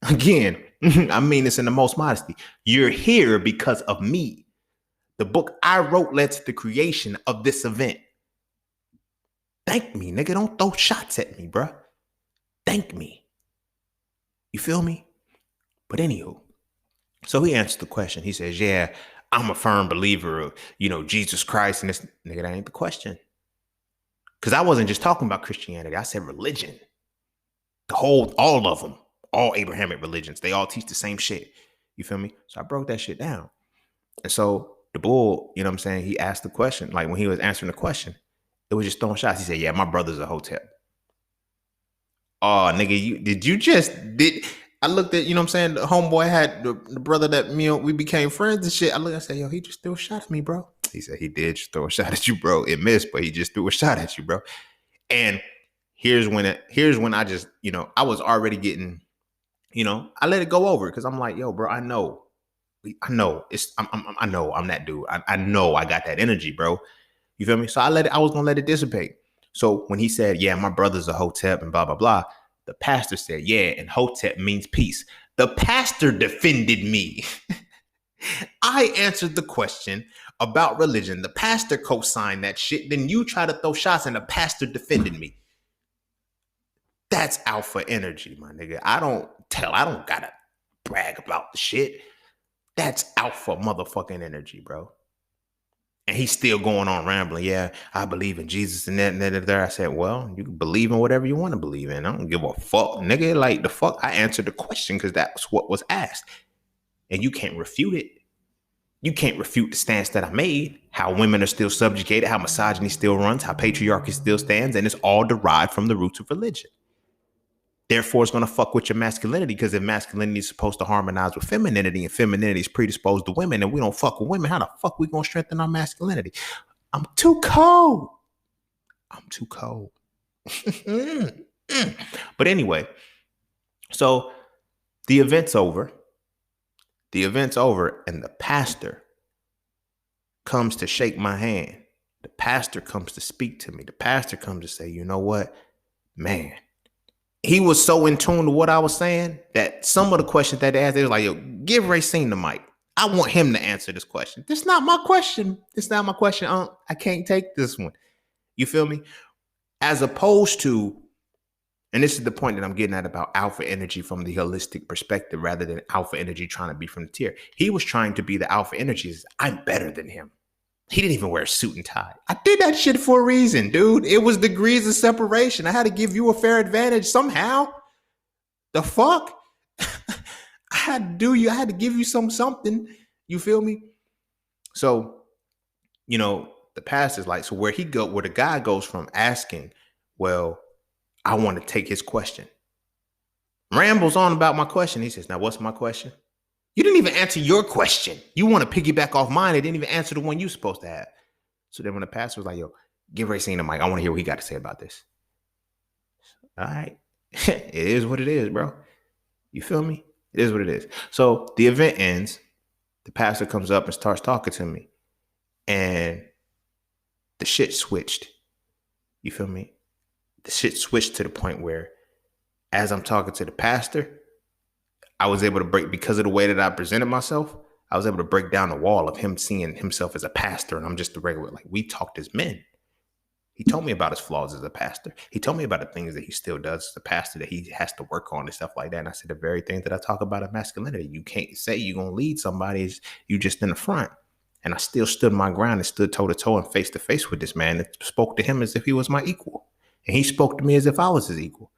Again, I mean this in the most modesty. You're here because of me. The book I wrote led to the creation of this event. Thank me, nigga. Don't throw shots at me, bruh. Thank me. You feel me? But anywho, so he answered the question. He says, yeah, I'm a firm believer of, Jesus Christ. And this, nigga, that ain't the question. Because I wasn't just talking about Christianity. I said religion. All of them, all Abrahamic religions, they all teach the same shit. You feel me? So I broke that shit down. And so the bull, you know what I'm saying? He asked the question. Like when he was answering the question, it was just throwing shots. He said, yeah, my brother's a hotep. Oh, nigga, I looked at, you know what I'm saying? The homeboy had the brother that, we became friends and shit. I said, yo, he just threw a shot at me, bro. He said he did just throw a shot at you, bro. It missed, but he just threw a shot at you, bro. And here's when I just, I was already getting, I let it go over because I'm like, yo, bro, I know I'm that dude. I know I got that energy, bro. You feel me? So I was going to let it dissipate. So when he said, yeah, my brother's a hotep and blah, blah, blah, the pastor said, yeah, and hotep means peace. The pastor defended me. I answered the question about religion. The pastor co-signed that shit. Then you try to throw shots and the pastor defended me. That's alpha energy, my nigga. I don't gotta brag about the shit. That's alpha motherfucking energy, bro. And he's still going on rambling. Yeah, I believe in Jesus and that and that and that. I said, well, you can believe in whatever you want to believe in. I don't give a fuck, nigga. Like the fuck, I answered the question because that's what was asked. And you can't refute it. You can't refute the stance that I made. How women are still subjugated, how misogyny still runs, how patriarchy still stands, and it's all derived from the roots of religion. Therefore, it's going to fuck with your masculinity because if masculinity is supposed to harmonize with femininity and femininity is predisposed to women and we don't fuck with women, how the fuck we going to strengthen our masculinity? I'm too cold. But anyway, so the event's over. And the pastor comes to shake my hand. The pastor comes to speak to me. The pastor comes to say, you know what, man, he was so in tune to what I was saying that some of the questions that they asked, they was like, yo, give Racine the mic. I want him to answer this question. This is not my question. I can't take this one. You feel me? As opposed to, and this is the point that I'm getting at about alpha energy from the holistic perspective rather than alpha energy trying to be from the tier. He was trying to be the alpha energies. I'm better than him. He didn't even wear a suit and tie. I did that shit for a reason, dude. It was degrees of separation. I had to give you a fair advantage somehow. The fuck? I had to give you something. You feel me? So, the pastor's like, so where the guy goes from asking, well, I want to take his question. Rambles on about my question. He says, now what's my question? You didn't even answer your question. You want to piggyback off mine. It didn't even answer the one you're supposed to have. So then when the pastor was like, yo, give Racine the mic. I want to hear what he got to say about this. All right. It is what it is, bro. You feel me? It is what it is. So the event ends. The pastor comes up and starts talking to me. And the shit switched. You feel me? The shit switched to the point where as I'm talking to the pastor, I was able to break, because of the way that I presented myself, I was able to break down the wall of him seeing himself as a pastor and I'm just a regular, like we talked as men. He told me about his flaws as a pastor. He told me about the things that he still does as a pastor that he has to work on and stuff like that. And I said, the very thing that I talk about in masculinity, you can't say you're going to lead somebody, you just in the front. And I still stood my ground and stood toe to toe and face to face with this man and spoke to him as if he was my equal. And he spoke to me as if I was his equal.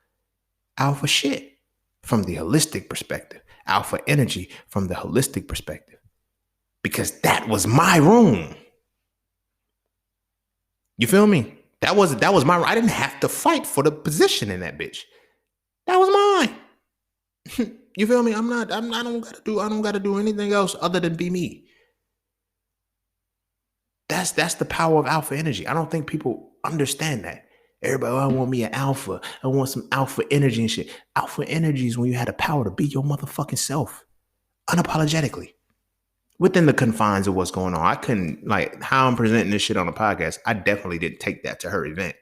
Alpha shit from the holistic perspective. Alpha energy from the holistic perspective. Because that was my room. You feel me? That was my room. I didn't have to fight for the position in that bitch. That was mine. You feel me? I don't gotta do anything else other than be me. That's the power of alpha energy. I don't think people understand that. Everybody, I want me an alpha. I want some alpha energy and shit. Alpha energy is when you had the power to be your motherfucking self. Unapologetically. Within the confines of what's going on. I couldn't, like, how I'm presenting this shit on the podcast, I definitely didn't take that to her event.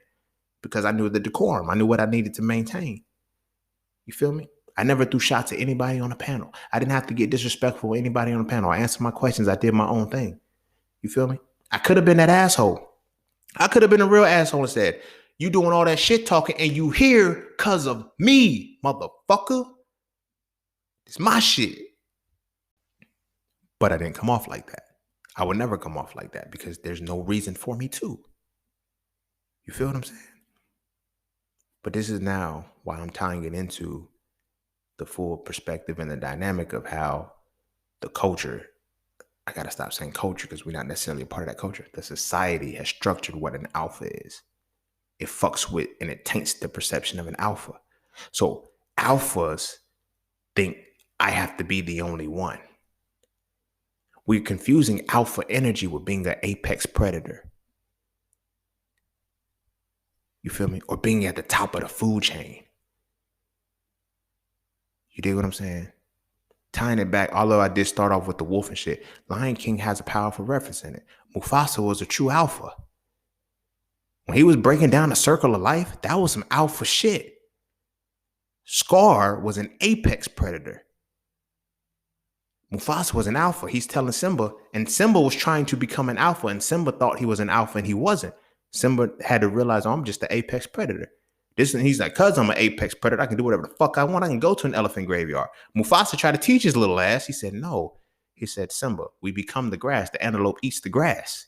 Because I knew the decorum. I knew what I needed to maintain. You feel me? I never threw shots at anybody on the panel. I didn't have to get disrespectful with anybody on the panel. I answered my questions. I did my own thing. You feel me? I could have been that asshole. I could have been a real asshole and said, you doing all that shit talking and you here because of me, motherfucker. It's my shit. But I didn't come off like that. I would never come off like that because there's no reason for me to. You feel what I'm saying? But this is now why I'm tying it into the full perspective and the dynamic of how the culture, I got to stop saying culture because we're not necessarily a part of that culture. The society has structured what an alpha is. It fucks with and it taints the perception of an alpha. So alphas think I have to be the only one. We're confusing alpha energy with being an apex predator. You feel me? Or being at the top of the food chain. You dig what I'm saying? Tying it back, although I did start off with the wolf and shit, Lion King has a powerful reference in it. Mufasa was a true alpha. When he was breaking down the circle of life, that was some alpha shit. Scar was an apex predator. Mufasa was an alpha. He's telling Simba, and Simba was trying to become an alpha, and Simba thought he was an alpha, and he wasn't. Simba had to realize, oh, I'm just the apex predator. He's like, cause I'm an apex predator, I can do whatever the fuck I want. I can go to an elephant graveyard. Mufasa tried to teach his little ass. He said, no. He said, Simba, we become the grass. The antelope eats the grass.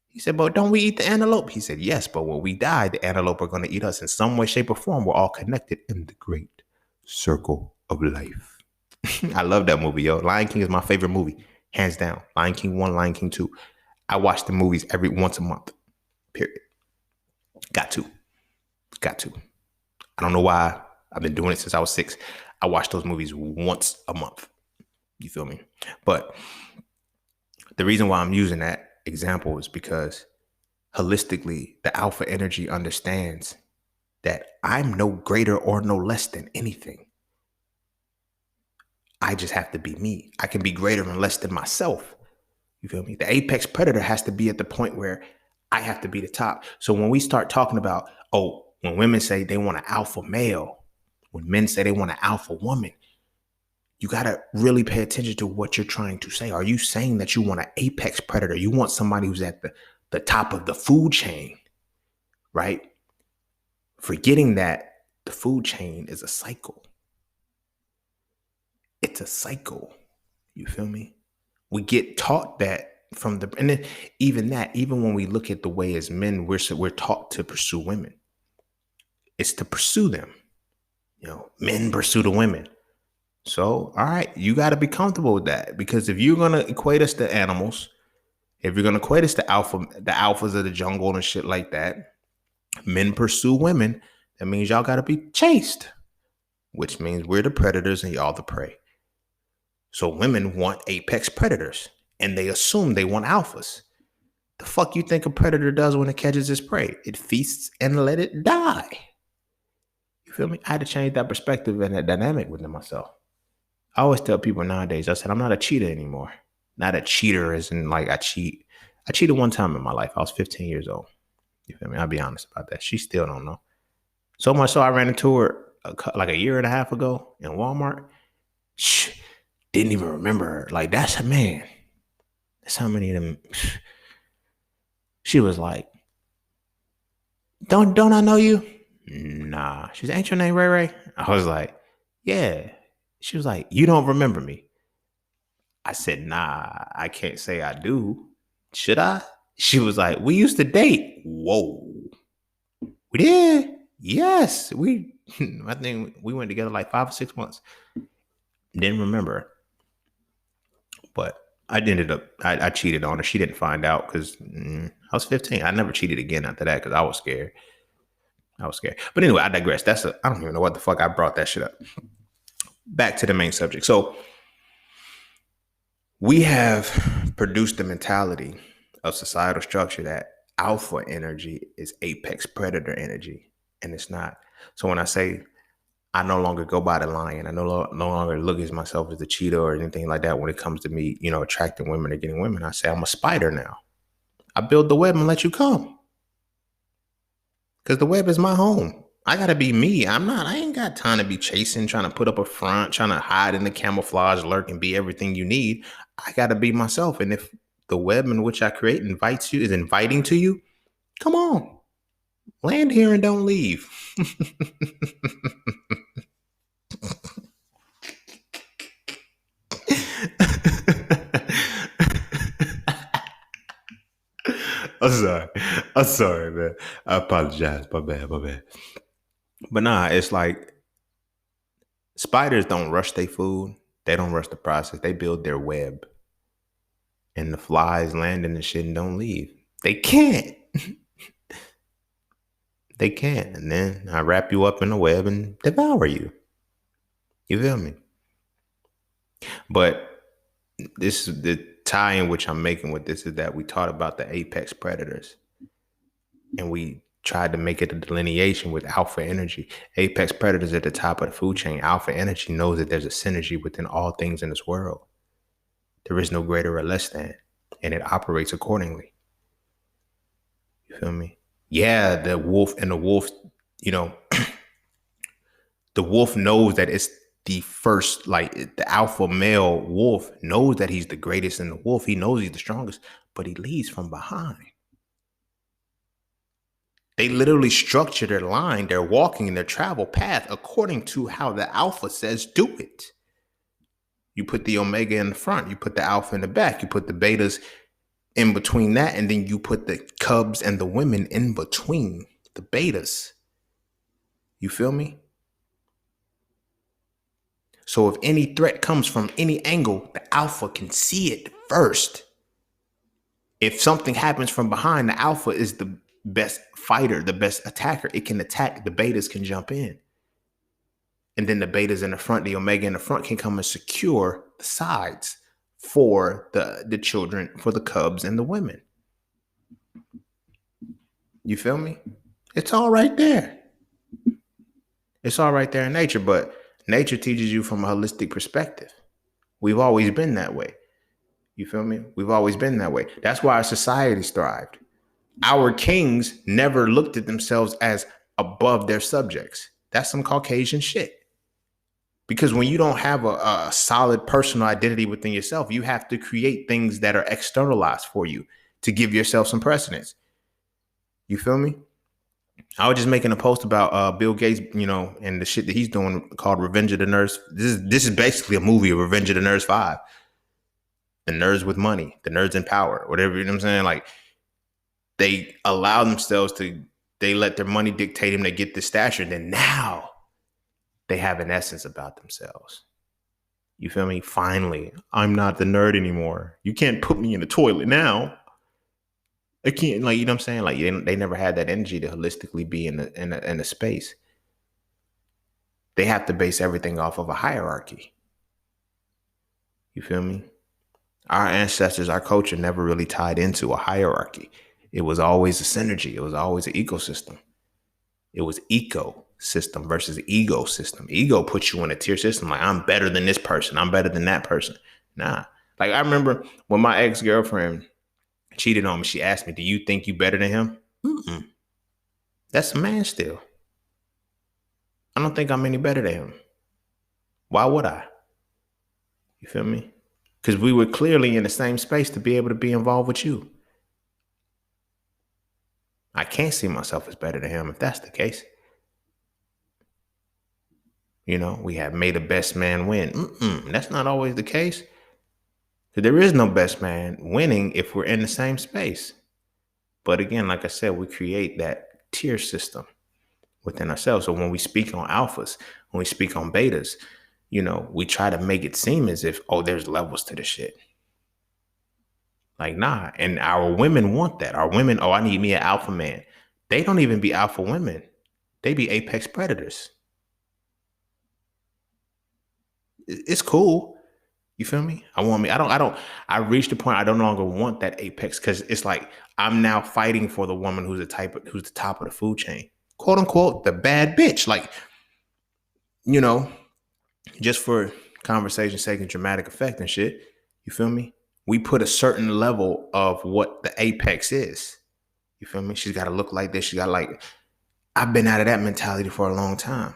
He said, but don't we eat the antelope? He said, yes, but when we die, the antelope are going to eat us in some way, shape, or form. We're all connected in the great circle of life. I love that movie, yo. Lion King is my favorite movie, hands down. Lion King 1, Lion King 2. I watch the movies once a month, period. Got to. I don't know why. I've been doing it since I was 6. I watch those movies once a month. You feel me? But the reason why I'm using that example is because holistically, the alpha energy understands that I'm no greater or no less than anything. I just have to be me. I can be greater and less than myself. You feel me? The apex predator has to be at the point where I have to be the top. So when we start talking about, when women say they want an alpha male, when men say they want an alpha woman, you got to really pay attention to what you're trying to say. Are you saying that you want an apex predator? You want somebody who's at the top of the food chain, right? Forgetting that the food chain is a cycle. It's a cycle. You feel me? We get taught that and then even when we look at the way as men, we're taught to pursue women. It's to pursue them. You know, men pursue the women. So, all right, you got to be comfortable with that, because if you're going to equate us to animals, if you're going to equate us to the alphas of the jungle and shit like that, men pursue women, that means y'all got to be chased, which means we're the predators and y'all the prey. So women want apex predators and they assume they want alphas. The fuck you think a predator does when it catches its prey? It feasts and let it die. You feel me? I had to change that perspective and that dynamic within myself. I always tell people nowadays, I said, I'm not a cheater anymore. Not a cheater as in like I cheat. I cheated one time in my life. I was 15 years old. You feel me? I'll be honest about that. She still don't know. So much so I ran into her like a year and a half ago in Walmart. Didn't even remember her. Like, that's a man. That's how many of them. She was like, don't I know you? Nah. She said, ain't your name Ray Ray? I was like, yeah. She was like, you don't remember me. I said, nah, I can't say I do. Should I? She was like, we used to date. Whoa. We did? Yes. I think we went together like 5 or 6 months. Didn't remember. But I cheated on her. She didn't find out because I was 15. I never cheated again after that because I was scared. But anyway, I digress. I don't even know what the fuck I brought that shit up. Back to the main subject. So we have produced the mentality of societal structure that alpha energy is apex predator energy, and it's not. So when I say I no longer go by the lion, I no longer look at myself as a cheetah or anything like that when it comes to me, attracting women or getting women. I say I'm a spider now. I build the web and let you come because the web is my home. I gotta be me. I ain't got time to be chasing, trying to put up a front, trying to hide in the camouflage, lurk, and be everything you need. I gotta be myself. And if the web in which I create is inviting to you, come on, land here and don't leave. I'm sorry. I'm sorry, man. I apologize. My bad. My bad. But nah, it's like spiders don't rush their food. They don't rush the process. They build their web. And the flies land in the shit and don't leave. They can't. They can't. And then I wrap you up in the web and devour you. You feel me? But this is the tie in which I'm making with this is that we taught about the apex predators. And we tried to make it a delineation with alpha energy. Apex predators at the top of the food chain. Alpha energy knows that there's a synergy within all things in this world. There is no greater or less than, and it operates accordingly. You feel me? Yeah, the wolf, the wolf knows that it's the first, like the alpha male wolf knows that he's the greatest in the wolf. He knows he's the strongest, but he leads from behind. They literally structure their line, their walking, and their travel path according to how the alpha says do it. You put the omega in the front, you put the alpha in the back, you put the betas in between that, and then you put the cubs and the women in between the betas. You feel me? So if any threat comes from any angle, the alpha can see it first. If something happens from behind, the alpha is the best fighter, the best attacker. It can attack, the betas can jump in. And then the betas in the front, the omega in the front can come and secure the sides for the children, for the cubs and the women. You feel me? It's all right there. It's all right there in nature, but nature teaches you from a holistic perspective. We've always been that way. You feel me? We've always been that way. That's why our societies thrived. Our kings never looked at themselves as above their subjects. That's some Caucasian shit. Because when you don't have a solid personal identity within yourself, you have to create things that are externalized for you to give yourself some precedence. You feel me? I was just making a post about Bill Gates, and the shit that he's doing called Revenge of the Nerds. This is basically a movie of Revenge of the Nerds 5. The nerds with money, the nerds in power, whatever, you know what I'm saying? Like, they allow themselves they let their money dictate them to get this stature. Then now they have an essence about themselves. You feel me? Finally, I'm not the nerd anymore. You can't put me in the toilet now. I can't, like, you know what I'm saying? Like, they never had that energy to holistically be in a space. They have to base everything off of a hierarchy. You feel me? Our ancestors, our culture never really tied into a hierarchy. It was always a synergy. It was always an ecosystem. It was ecosystem versus ecosystem. Ego puts you in a tier system. Like, I'm better than this person. I'm better than that person. Nah. Like, I remember when my ex-girlfriend cheated on me, she asked me, do you think you better than him? Mm-mm. That's a man still. I don't think I'm any better than him. Why would I? You feel me? Because we were clearly in the same space to be able to be involved with you. I can't see myself as better than him if that's the case. We have made the best man win. That's not always the case. There is no best man winning if we're in the same space. But again, like I said, we create that tier system within ourselves. So when we speak on alphas, when we speak on betas, we try to make it seem as if, oh, there's levels to the shit. Like, nah. And our women want that. Our women, oh, I need me an alpha man. They don't even be alpha women. They be apex predators. It's cool. You feel me? I reached the point I don't no longer want that apex because it's like I'm now fighting for the woman who's the top of the food chain. Quote unquote, the bad bitch. Like, you know, just for conversation's sake and dramatic effect and shit. You feel me? We put a certain level of what the apex is. You feel me? She's got to look like this. She got I've been out of that mentality for a long time.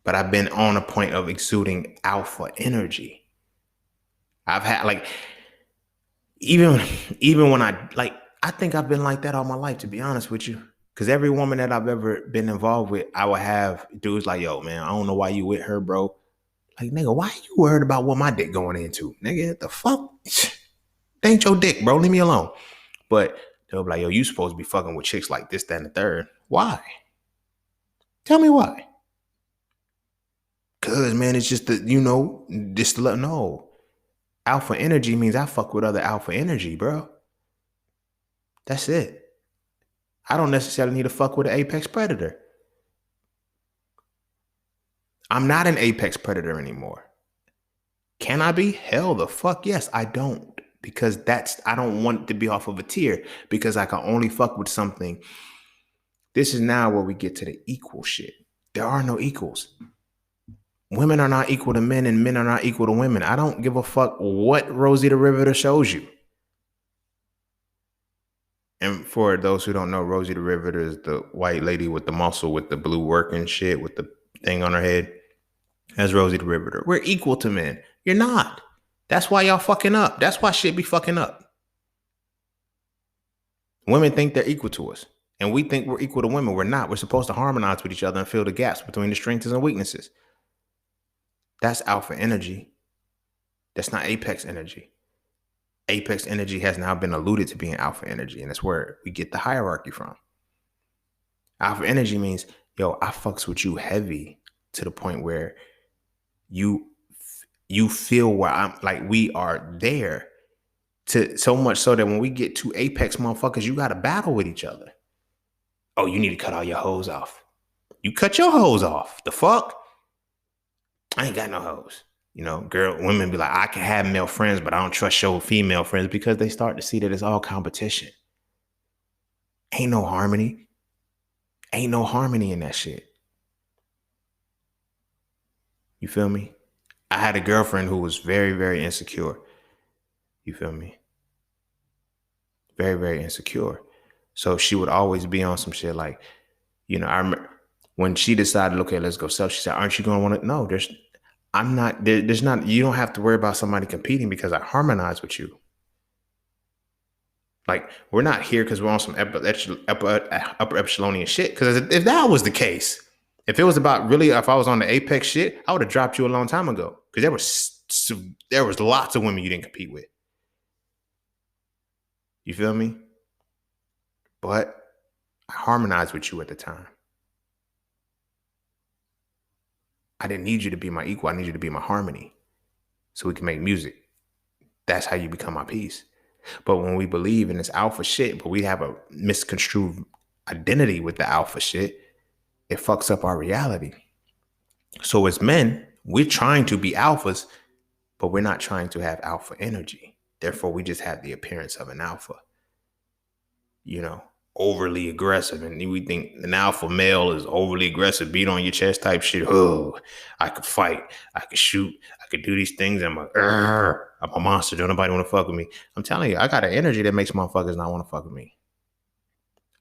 But I've been on a point of exuding alpha energy. I've had even when I think I've been like that all my life, to be honest with you. Because every woman that I've ever been involved with, I would have dudes like, yo, man, I don't know why you with her, bro. Like, nigga, why you worried about what my dick going into? Nigga, the fuck? That ain't your dick, bro. Leave me alone. But they'll be like, yo, you supposed to be fucking with chicks like this, that, and the third. Why? Tell me why. Cause man, it's just no. Alpha energy means I fuck with other alpha energy, bro. That's it. I don't necessarily need to fuck with an apex predator. I'm not an apex predator anymore. Can I be? Hell the fuck yes, I don't. Because I don't want to be off of a tier because I can only fuck with something. This is now where we get to the equal shit. There are no equals. Women are not equal to men and men are not equal to women. I don't give a fuck what Rosie the Riveter shows you. And for those who don't know, Rosie the Riveter is the white lady with the muscle, with the blue working shit, with the thing on her head. That's Rosie the Riveter. We're equal to men. You're not. That's why y'all fucking up. That's why shit be fucking up. Women think they're equal to us. And we think we're equal to women. We're not. We're supposed to harmonize with each other and fill the gaps between the strengths and weaknesses. That's alpha energy. That's not apex energy. Apex energy has now been alluded to being alpha energy, and that's where we get the hierarchy from. Alpha energy means, yo, I fucks with you heavy to the point where you feel where I'm like we are there, to so much so that when we get to apex motherfuckers, you got to battle with each other. Oh, you need to cut all your hoes off. You cut your hoes off. The fuck? I ain't got no hoes. Women be like, I can have male friends, but I don't trust your female friends because they start to see that it's all competition. Ain't no harmony. Ain't no harmony in that shit. You feel me? I had a girlfriend who was very, very insecure. You feel me? Very, very insecure. So she would always be on some shit like, I remember when she decided, okay, let's go sell, she said, aren't you going to want to? No, there's not, you don't have to worry about somebody competing because I harmonize with you. Like, we're not here because we're on some upper echelonian shit. Because if that was the case, if it was about really, if I was on the apex shit, I would have dropped you a long time ago. Because there was lots of women you didn't compete with. You feel me? But I harmonized with you at the time. I didn't need you to be my equal. I need you to be my harmony so we can make music. That's how you become my piece. But when we believe in this alpha shit, but we have a misconstrued identity with the alpha shit, it fucks up our reality. So as men, we're trying to be alphas, but we're not trying to have alpha energy. Therefore, we just have the appearance of an alpha, overly aggressive. And we think an alpha male is overly aggressive, beat on your chest type shit. Oh, I could fight. I could shoot. I could do these things. I'm a monster. Don't nobody want to fuck with me. I'm telling you, I got an energy that makes motherfuckers not want to fuck with me.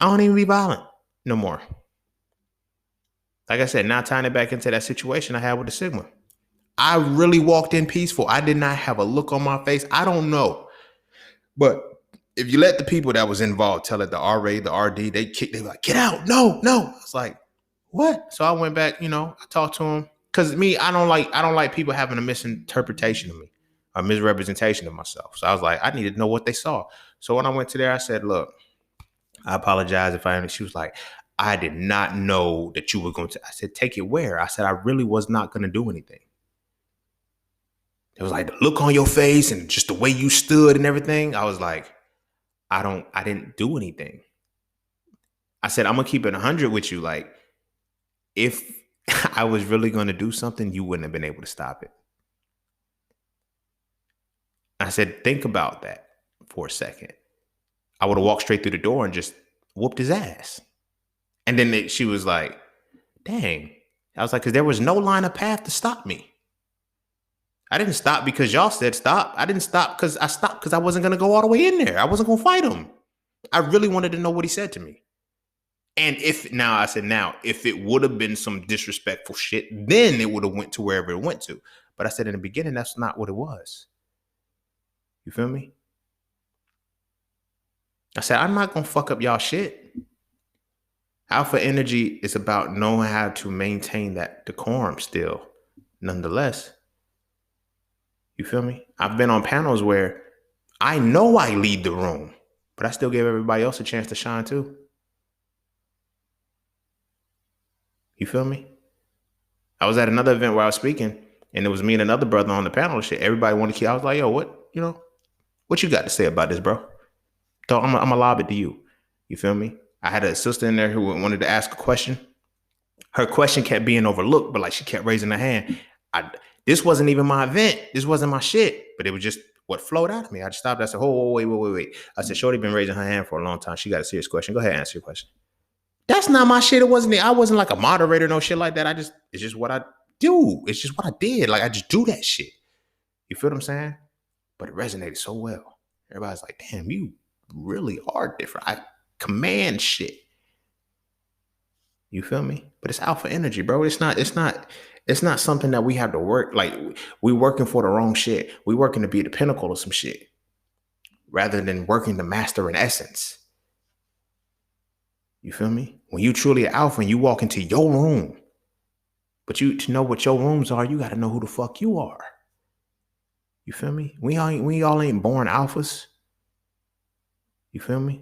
I don't even be violent no more. Like I said, now tying it back into that situation I had with the Sigma. I really walked in peaceful. I did not have a look on my face. I don't know. But if you let the people that was involved tell it, the RA, the RD, they were like, get out. No. I was like, what? So I went back, I talked to him. Cause me, I don't like people having a misinterpretation of me. a misrepresentation of myself. So I was like, I needed to know what they saw. So when I went to there, I said, look, I apologize if I, she was like, I did not know that you were going to, I said, take it where? I said, I really was not going to do anything. It was like the look on your face and just the way you stood and everything. I was like, I didn't do anything. I said, I'm going to keep it 100 with you. Like, if I was really going to do something, you wouldn't have been able to stop it. I said, think about that for a second. I would have walked straight through the door and just whooped his ass. And then she was like, dang. I was like, because there was no line of path to stop me. I didn't stop because y'all said stop. I didn't stop because I stopped because I wasn't going to go all the way in there. I wasn't going to fight him. I really wanted to know what he said to me. And if it would have been some disrespectful shit, then it would have went to wherever it went to. But I said in the beginning, that's not what it was. You feel me? I said, I'm not going to fuck up y'all shit. Alpha energy is about knowing how to maintain that decorum still, nonetheless. You feel me? I've been on panels where I know I lead the room, but I still give everybody else a chance to shine too. You feel me? I was at another event where I was speaking, and it was me and another brother on the panel and shit. Everybody wanted to keep. I was like, yo, what you got to say about this, bro? So I'm going to lob it to you. You feel me? I had a sister in there who wanted to ask a question. Her question kept being overlooked, but like she kept raising her hand. This wasn't even my event. This wasn't my shit, but it was just what flowed out of me. I just stopped. I said, oh, wait. I said, shorty been raising her hand for a long time. She got a serious question. Go ahead, answer your question. That's not my shit. I wasn't like a moderator, no shit like that. It's just what I do. It's just what I did. Like, I just do that shit. You feel what I'm saying? But it resonated so well. Everybody's like, damn, you really are different. I command shit. You feel me? But it's alpha energy, bro. It's not something that we have to work. Like, we working for the wrong shit. We working to be the pinnacle of some shit rather than working to master an essence. You feel me? When you truly are alpha and you walk into your room, but to know what your rooms are, you got to know who the fuck you are. You feel me? We all ain't born alphas. You feel me?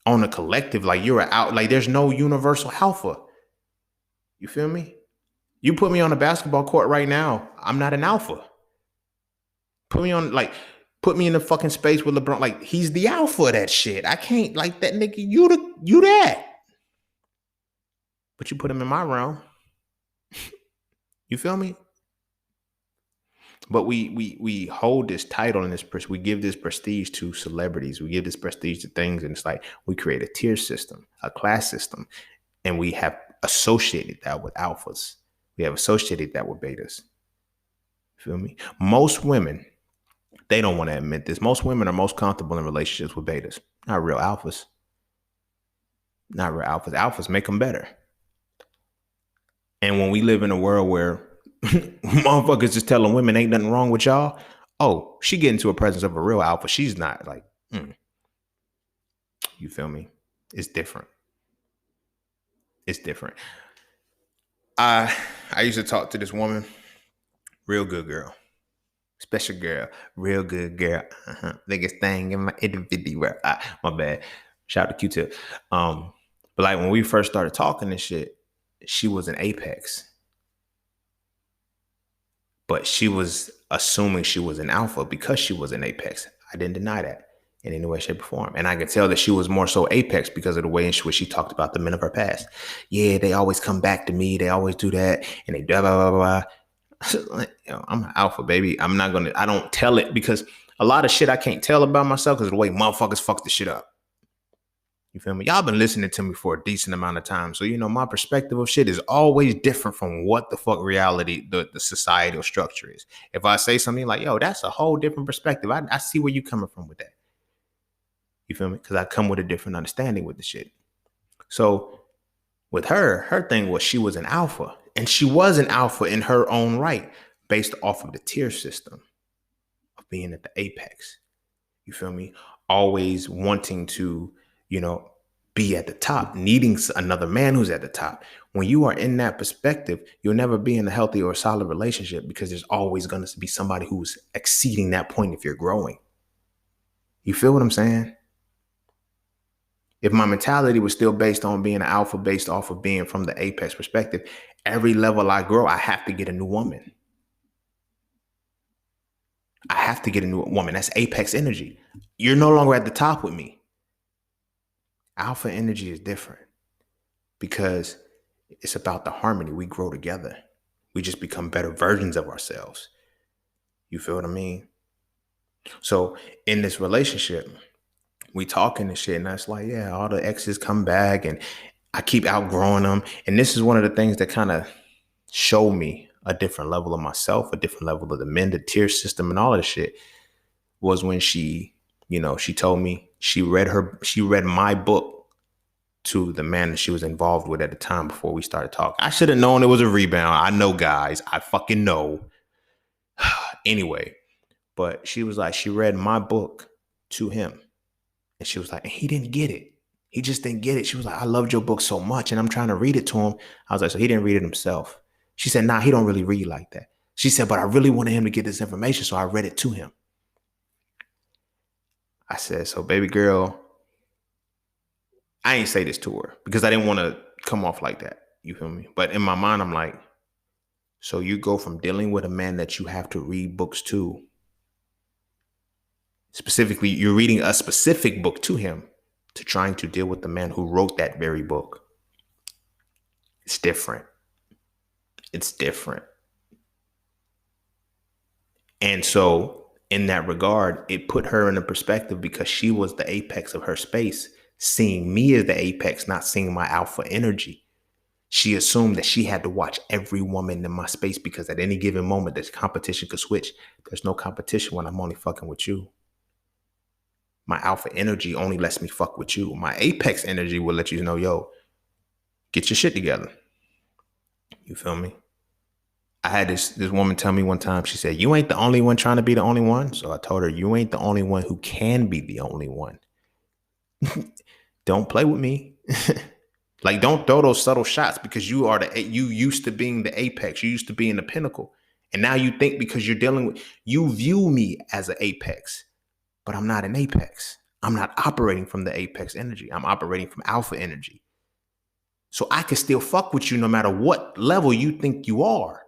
On a collective, like you're out, like there's no universal alpha. You feel me? You put me on a basketball court right now, I'm not an alpha. Put me in the fucking space with LeBron. Like, he's the alpha of that shit. I can't, like, that nigga, you that. But you put him in my realm. You feel me? But we hold this title and we give this prestige to celebrities. We give this prestige to things, and it's like we create a tier system, a class system, and we have associated that with alphas. We have associated that with betas. Feel me? Most women, they don't want to admit this. Most women are most comfortable in relationships with betas, not real alphas. Not real alphas. Alphas make them better. And when we live in a world where motherfuckers just telling women ain't nothing wrong with y'all, oh, she get into a presence of a real alpha. She's not like, You feel me? It's different. It's different. I used to talk to this woman, real good girl, special girl, real good girl. Biggest thing in my video. My bad. Shout out to Q-Tip. But like when we first started talking and shit, she was an apex. But she was assuming she was an alpha because she was an apex. I didn't deny that in any way, shape, or form. And I could tell that she was more so apex because of the way in which she talked about the men of her past. Yeah, they always come back to me. They always do that. And they blah, blah, blah, blah. I'm an alpha, baby. I don't tell it because a lot of shit I can't tell about myself because of the way motherfuckers fuck the shit up. You feel me? Y'all been listening to me for a decent amount of time. So, my perspective of shit is always different from what the fuck reality, the societal structure is. If I say something like, yo, that's a whole different perspective. I see where you coming from with that. You feel me? Because I come with a different understanding with the shit. So with her thing was she was an alpha. And she was an alpha in her own right based off of the tier system of being at the apex. You feel me? Always wanting to, be at the top, needing another man who's at the top. When you are in that perspective, you'll never be in a healthy or solid relationship because there's always going to be somebody who's exceeding that point if you're growing. You feel what I'm saying? If my mentality was still based on being an alpha, based off of being from the apex perspective, every level I grow, I have to get a new woman. I have to get a new woman. That's apex energy. You're no longer at the top with me. Alpha energy is different because it's about the harmony. We grow together. We just become better versions of ourselves. You feel what I mean? So in this relationship, we talking and shit, and that's like, yeah, all the exes come back and I keep outgrowing them. And this is one of the things that kind of show me a different level of myself, a different level of the men, the tier system, and all of the shit, was when she told me she read my book to the man that she was involved with at the time before we started talking. I should have known it was a rebound. I know, guys. I fucking know. Anyway, but she was like, she read my book to him. And she was like, he didn't get it. He just didn't get it. She was like, I loved your book so much and I'm trying to read it to him. I was like, so he didn't read it himself. She said, nah, he don't really read like that. She said, but I really wanted him to get this information, so I read it to him. I said, so baby girl, I ain't say this to her because I didn't want to come off like that. You feel me? But in my mind, I'm like, so you go from dealing with a man that you have to read books to, specifically, you're reading a specific book to him, to trying to deal with the man who wrote that very book. It's different. It's different. And so in that regard, it put her in a perspective because she was the apex of her space, seeing me as the apex, not seeing my alpha energy. She assumed that she had to watch every woman in my space because at any given moment, this competition could switch. There's no competition when I'm only fucking with you. My alpha energy only lets me fuck with you. My apex energy will let you know, yo, get your shit together. You feel me? I had this woman tell me one time, she said, you ain't the only one trying to be the only one. So I told her, you ain't the only one who can be the only one. Don't play with me. Like, don't throw those subtle shots because you used to being the apex. You used to being the pinnacle. And now you think because you're dealing with, you view me as an apex, but I'm not an apex. I'm not operating from the apex energy. I'm operating from alpha energy. So I can still fuck with you no matter what level you think you are,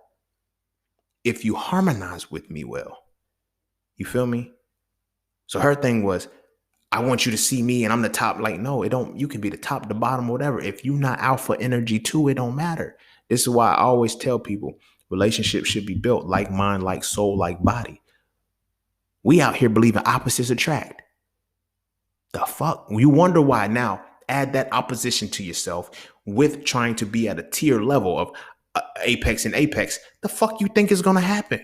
if you harmonize with me well. You feel me? So her thing was, I want you to see me and I'm the top. Like, no, it don't. You can be the top, the bottom, whatever. If you not alpha energy too, it don't matter. This is why I always tell people relationships should be built like mind, like soul, like body. We out here believing opposites attract. The fuck? You wonder why now. Add that opposition to yourself with trying to be at a tier level of apex and apex. The fuck you think is going to happen?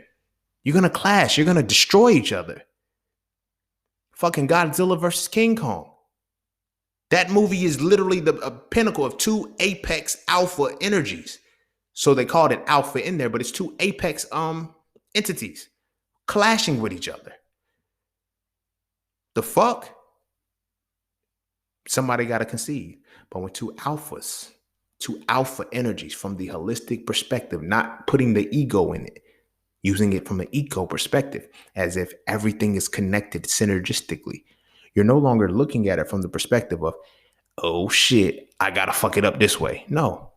You're going to clash. You're going to destroy each other. Fucking Godzilla versus King Kong. That movie is literally the pinnacle of two apex alpha energies. So they called it alpha in there, but it's two apex entities clashing with each other. The fuck? Somebody got to concede. But when two alphas, two alpha energies from the holistic perspective, not putting the ego in it, using it from an eco perspective, as if everything is connected synergistically. You're no longer looking at it from the perspective of, oh shit, I gotta fuck it up this way. No.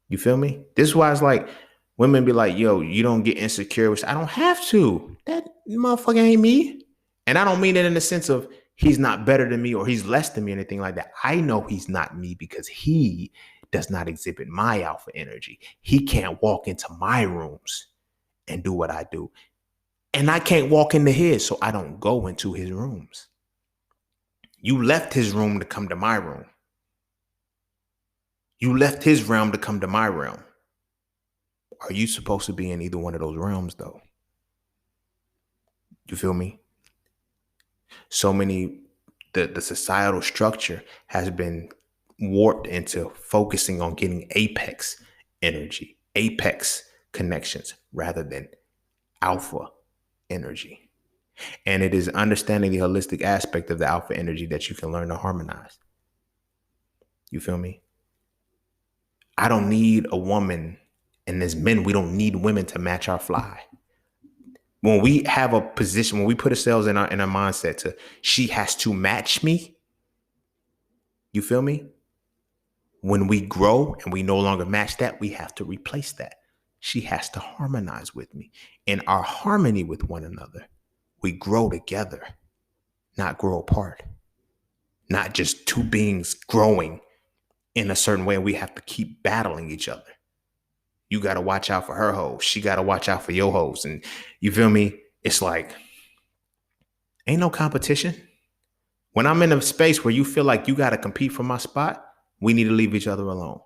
You feel me? This is why it's like, women be like, yo, you don't get insecure, which I don't have to. That motherfucker ain't me. And I don't mean it in the sense of he's not better than me or he's less than me or anything like that. I know he's not me because he does not exhibit my alpha energy. He can't walk into my rooms and do what I do. And I can't walk into his, so I don't go into his rooms. You left his room to come to my room. You left his realm to come to my realm. Are you supposed to be in either one of those realms, though? You feel me? So many, the societal structure has been warped into focusing on getting apex energy, apex connections, rather than alpha energy. And it is understanding the holistic aspect of the alpha energy that you can learn to harmonize. You feel me? I don't need a woman, and as men, we don't need women to match our fly. When we have a position, when we put ourselves in our mindset to she has to match me, you feel me? When we grow and we no longer match that, we have to replace that. She has to harmonize with me. In our harmony with one another, we grow together, not grow apart. Not just two beings growing in a certain way. We have to keep battling each other. You got to watch out for her hoes. She got to watch out for your hoes. And you feel me? It's like, ain't no competition. When I'm in a space where you feel like you got to compete for my spot, we need to leave each other alone.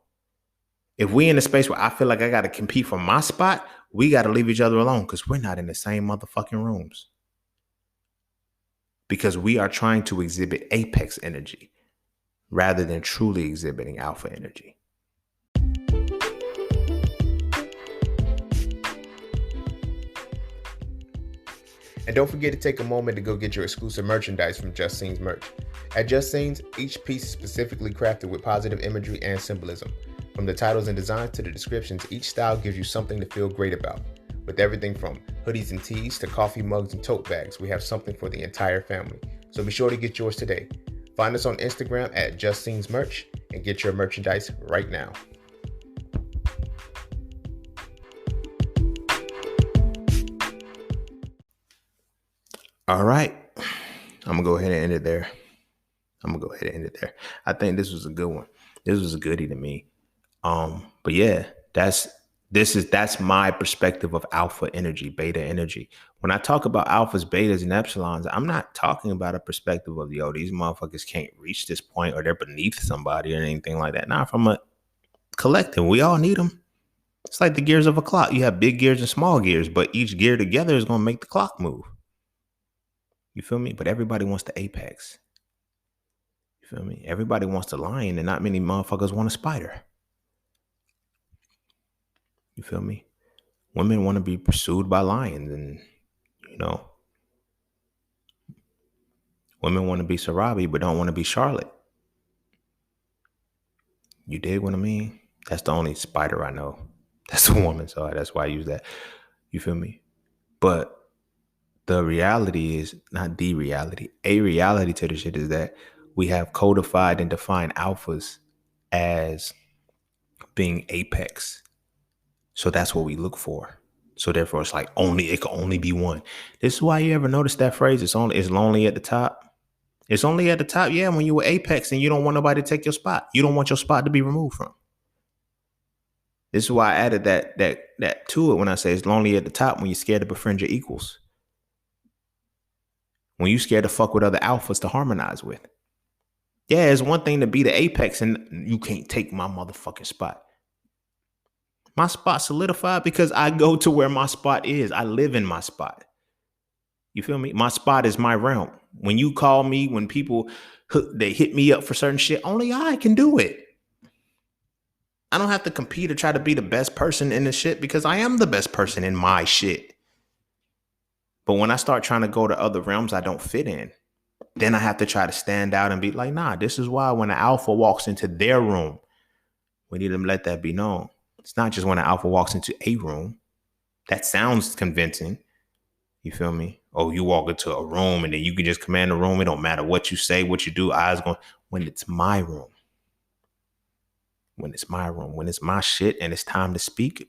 If we in a space where I feel like I got to compete for my spot, we got to leave each other alone because we're not in the same motherfucking rooms. Because we are trying to exhibit apex energy rather than truly exhibiting alpha energy. And don't forget to take a moment to go get your exclusive merchandise from Just Scenes merch. At Just Scenes, each piece is specifically crafted with positive imagery and symbolism. From the titles and designs to the descriptions, each style gives you something to feel great about. With everything from hoodies and tees to coffee mugs and tote bags, we have something for the entire family. So be sure to get yours today. Find us on Instagram at Just Scenes merch and get your merchandise right now. All right. I'm going to go ahead and end it there. I think this was a good one. This was a goodie to me. But yeah, that's my perspective of alpha energy, beta energy. When I talk about alphas, betas, and epsilons, I'm not talking about a perspective of, yo, these motherfuckers can't reach this point or they're beneath somebody or anything like that. Not from a collective. We all need them. It's like the gears of a clock. You have big gears and small gears, but each gear together is going to make the clock move. You feel me? But everybody wants the apex. You feel me? Everybody wants the lion, and not many motherfuckers want a spider. You feel me? Women want to be pursued by lions, and women want to be Sarabi, but don't want to be Charlotte. You dig what I mean? That's the only spider I know. That's a woman, so that's why I use that. You feel me? But the reality is not the reality. A reality to the shit is that we have codified and defined alphas as being apex. So that's what we look for. So therefore it's like it can only be one. This is why you ever notice that phrase, it's lonely at the top. It's only at the top, yeah, when you were apex and you don't want nobody to take your spot. You don't want your spot to be removed from. This is why I added that to it when I say it's lonely at the top when you're scared to befriend your equals. When you scared to fuck with other alphas to harmonize with. Yeah, it's one thing to be the apex and you can't take my motherfucking spot. My spot solidified because I go to where my spot is. I live in my spot. You feel me? My spot is my realm. When you call me, when people they hit me up for certain shit, only I can do it. I don't have to compete or try to be the best person in the shit because I am the best person in my shit. But when I start trying to go to other realms I don't fit in, then I have to try to stand out and be like, nah, this is why when an alpha walks into their room, we need to let that be known. It's not just when an alpha walks into a room. That sounds convincing. You feel me? Oh, you walk into a room and then you can just command the room. It don't matter what you say, what you do, eyes going. When it's my room. When it's my room. When it's my shit and it's time to speak.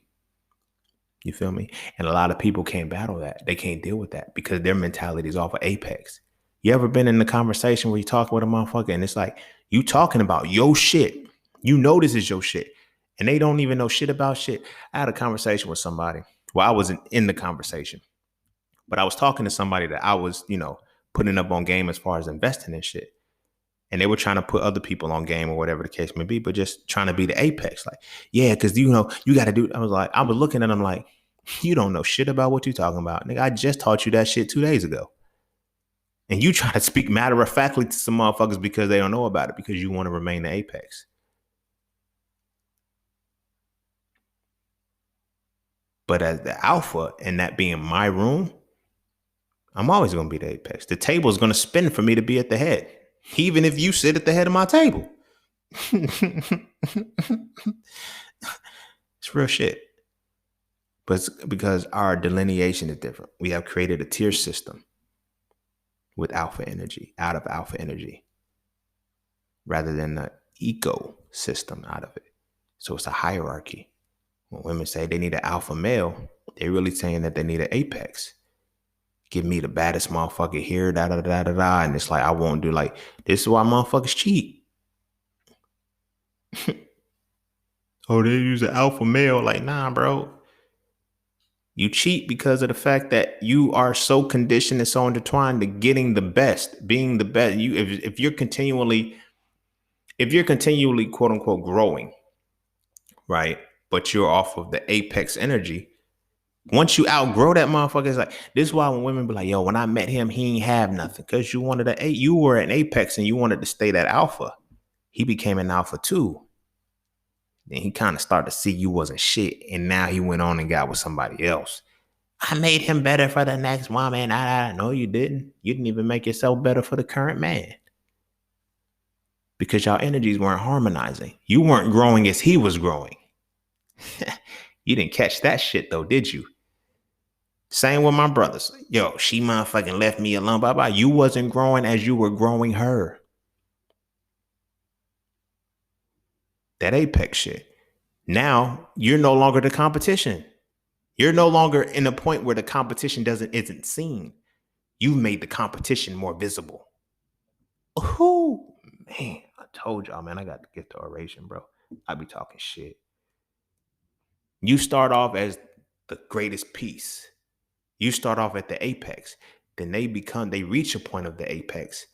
You feel me? And a lot of people can't battle that. They can't deal with that because their mentality is off of apex. You ever been in the conversation where you talk with a motherfucker and it's like you talking about your shit. You know this is your shit. And they don't even know shit about shit. I had a conversation with somebody. Well, I wasn't in the conversation. But I was talking to somebody that I was, putting up on game as far as investing in shit. And they were trying to put other people on game or whatever the case may be, but just trying to be the apex. Like, yeah, because, you got to do. I was looking at them like, you don't know shit about what you're talking about. Nigga, I just taught you that shit 2 days ago. And you try to speak matter-of-factly to some motherfuckers because they don't know about it because you want to remain the apex. But as the alpha and that being my room, I'm always going to be the apex. The table is going to spin for me to be at the head, even if you sit at the head of my table. It's real shit. But it's because our delineation is different. We have created a tier system with alpha energy, out of alpha energy, rather than the ecosystem out of it. So it's a hierarchy. When women say they need an alpha male, they're really saying that they need an apex. Give me the baddest motherfucker here, da da da da da. And it's like, I won't do like, this is why motherfuckers cheat. Oh, they use an alpha male. Like, nah, bro. You cheat because of the fact that you are so conditioned and so intertwined to getting the best, being the best. You, if you're continually quote unquote growing, right? But you're off of the apex energy. Once you outgrow that motherfucker, it's like this is why when women be like, yo, when I met him, he ain't have nothing. Cause you were an apex and you wanted to stay that alpha. He became an alpha too. Then he kind of started to see you wasn't shit. And now he went on and got with somebody else. I made him better for the next woman. No, you didn't. You didn't even make yourself better for the current man. Because y'all energies weren't harmonizing. You weren't growing as he was growing. You didn't catch that shit though, did you? Same with my brothers. Yo, she motherfucking left me alone. Bye bye. You wasn't growing as you were growing her. That apex shit. Now you're no longer the competition. You're no longer in a point where the competition isn't seen. You've made the competition more visible. Ooh, man, I told y'all, man, I got the gift of oration, bro. I be talking shit. You start off as the greatest piece. You start off at the apex. Then they reach a point of the apex.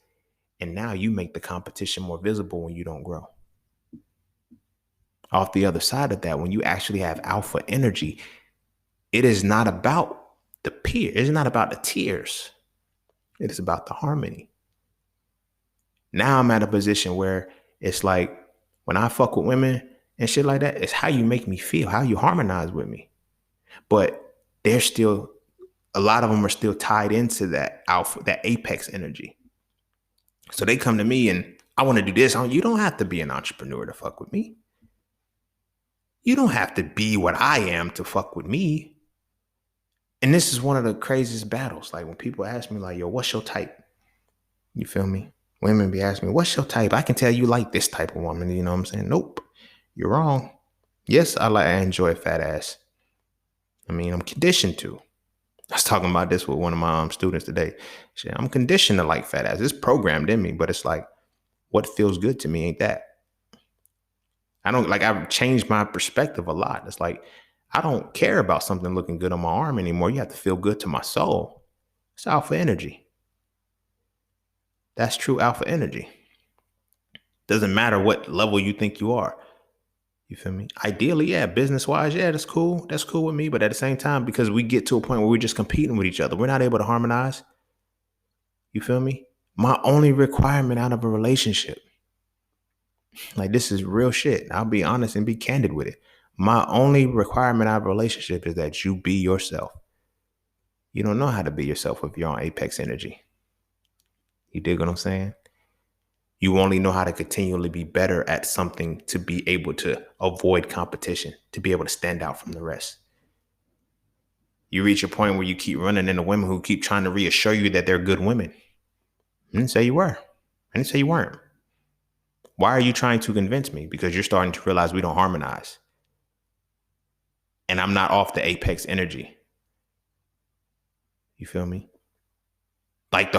And now you make the competition more visible when you don't grow. Off the other side of that, when you actually have alpha energy, it is not about the peer. It's not about the tiers. It is about the harmony. Now I'm at a position where it's like when I fuck with women and shit like that, it's how you make me feel, how you harmonize with me. But they're still, a lot of them are still tied into that alpha, that apex energy. So they come to me and I want to do this. You don't have to be an entrepreneur to fuck with me. You don't have to be what I am to fuck with me. And this is one of the craziest battles. Like when people ask me like, yo, what's your type? You feel me? Women be asking me, what's your type? I can tell you like this type of woman. You know what I'm saying? Nope, you're wrong. Yes, I enjoy a fat ass. I mean, I'm conditioned to. I was talking about this with one of my students today. Shit, I'm conditioned to like fat ass. It's programmed in me, but it's like, what feels good to me ain't that. I've changed my perspective a lot. It's like, I don't care about something looking good on my arm anymore. You have to feel good to my soul. It's alpha energy. That's true alpha energy. Doesn't matter what level you think you are. You feel me? Ideally, yeah, business-wise, yeah, that's cool. That's cool with me. But at the same time, because we get to a point where we're just competing with each other, we're not able to harmonize. You feel me? My only requirement out of a relationship, like this is real shit. I'll be honest and be candid with it. My only requirement out of a relationship is that you be yourself. You don't know how to be yourself if you're on apex energy. You dig what I'm saying? You only know how to continually be better at something to be able to avoid competition, to be able to stand out from the rest. You reach a point where you keep running into women who keep trying to reassure you that they're good women. I didn't say you were. I didn't say you weren't. Why are you trying to convince me? Because you're starting to realize we don't harmonize. And I'm not off the apex energy. You feel me? Like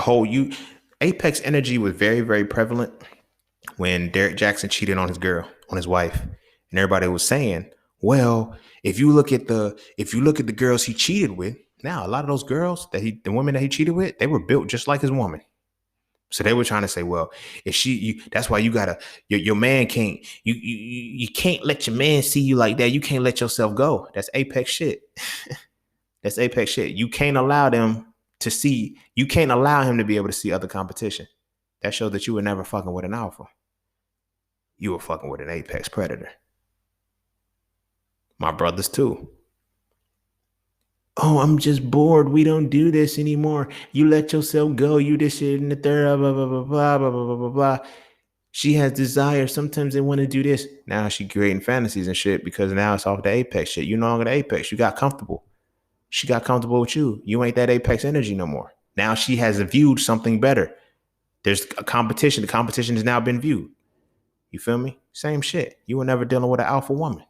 apex energy was very, very prevalent when Derek Jackson cheated on his wife. And everybody was saying, well, if you look at the girls he cheated with, now a lot of those girls the women that he cheated with, they were built just like his woman. So they were trying to say, well, if that's why you gotta, your man can't, you can't let your man see you like that. You can't let yourself go. That's apex shit. That's apex shit. You can't allow him to be able to see other competition. That shows that you were never fucking with an alpha. You were fucking with an apex predator. My brothers too. Oh, I'm just bored. We don't do this anymore. You let yourself go. You this shit and the third, blah, blah, blah, blah, blah, blah, blah, blah. She has desire. Sometimes they want to do this. Now she creating fantasies and shit because now it's off the apex shit. You no longer the apex. You got comfortable. She got comfortable with you. You ain't that apex energy no more. Now she has viewed something better. There's a competition. The competition has now been viewed. You feel me? Same shit. You were never dealing with an alpha woman.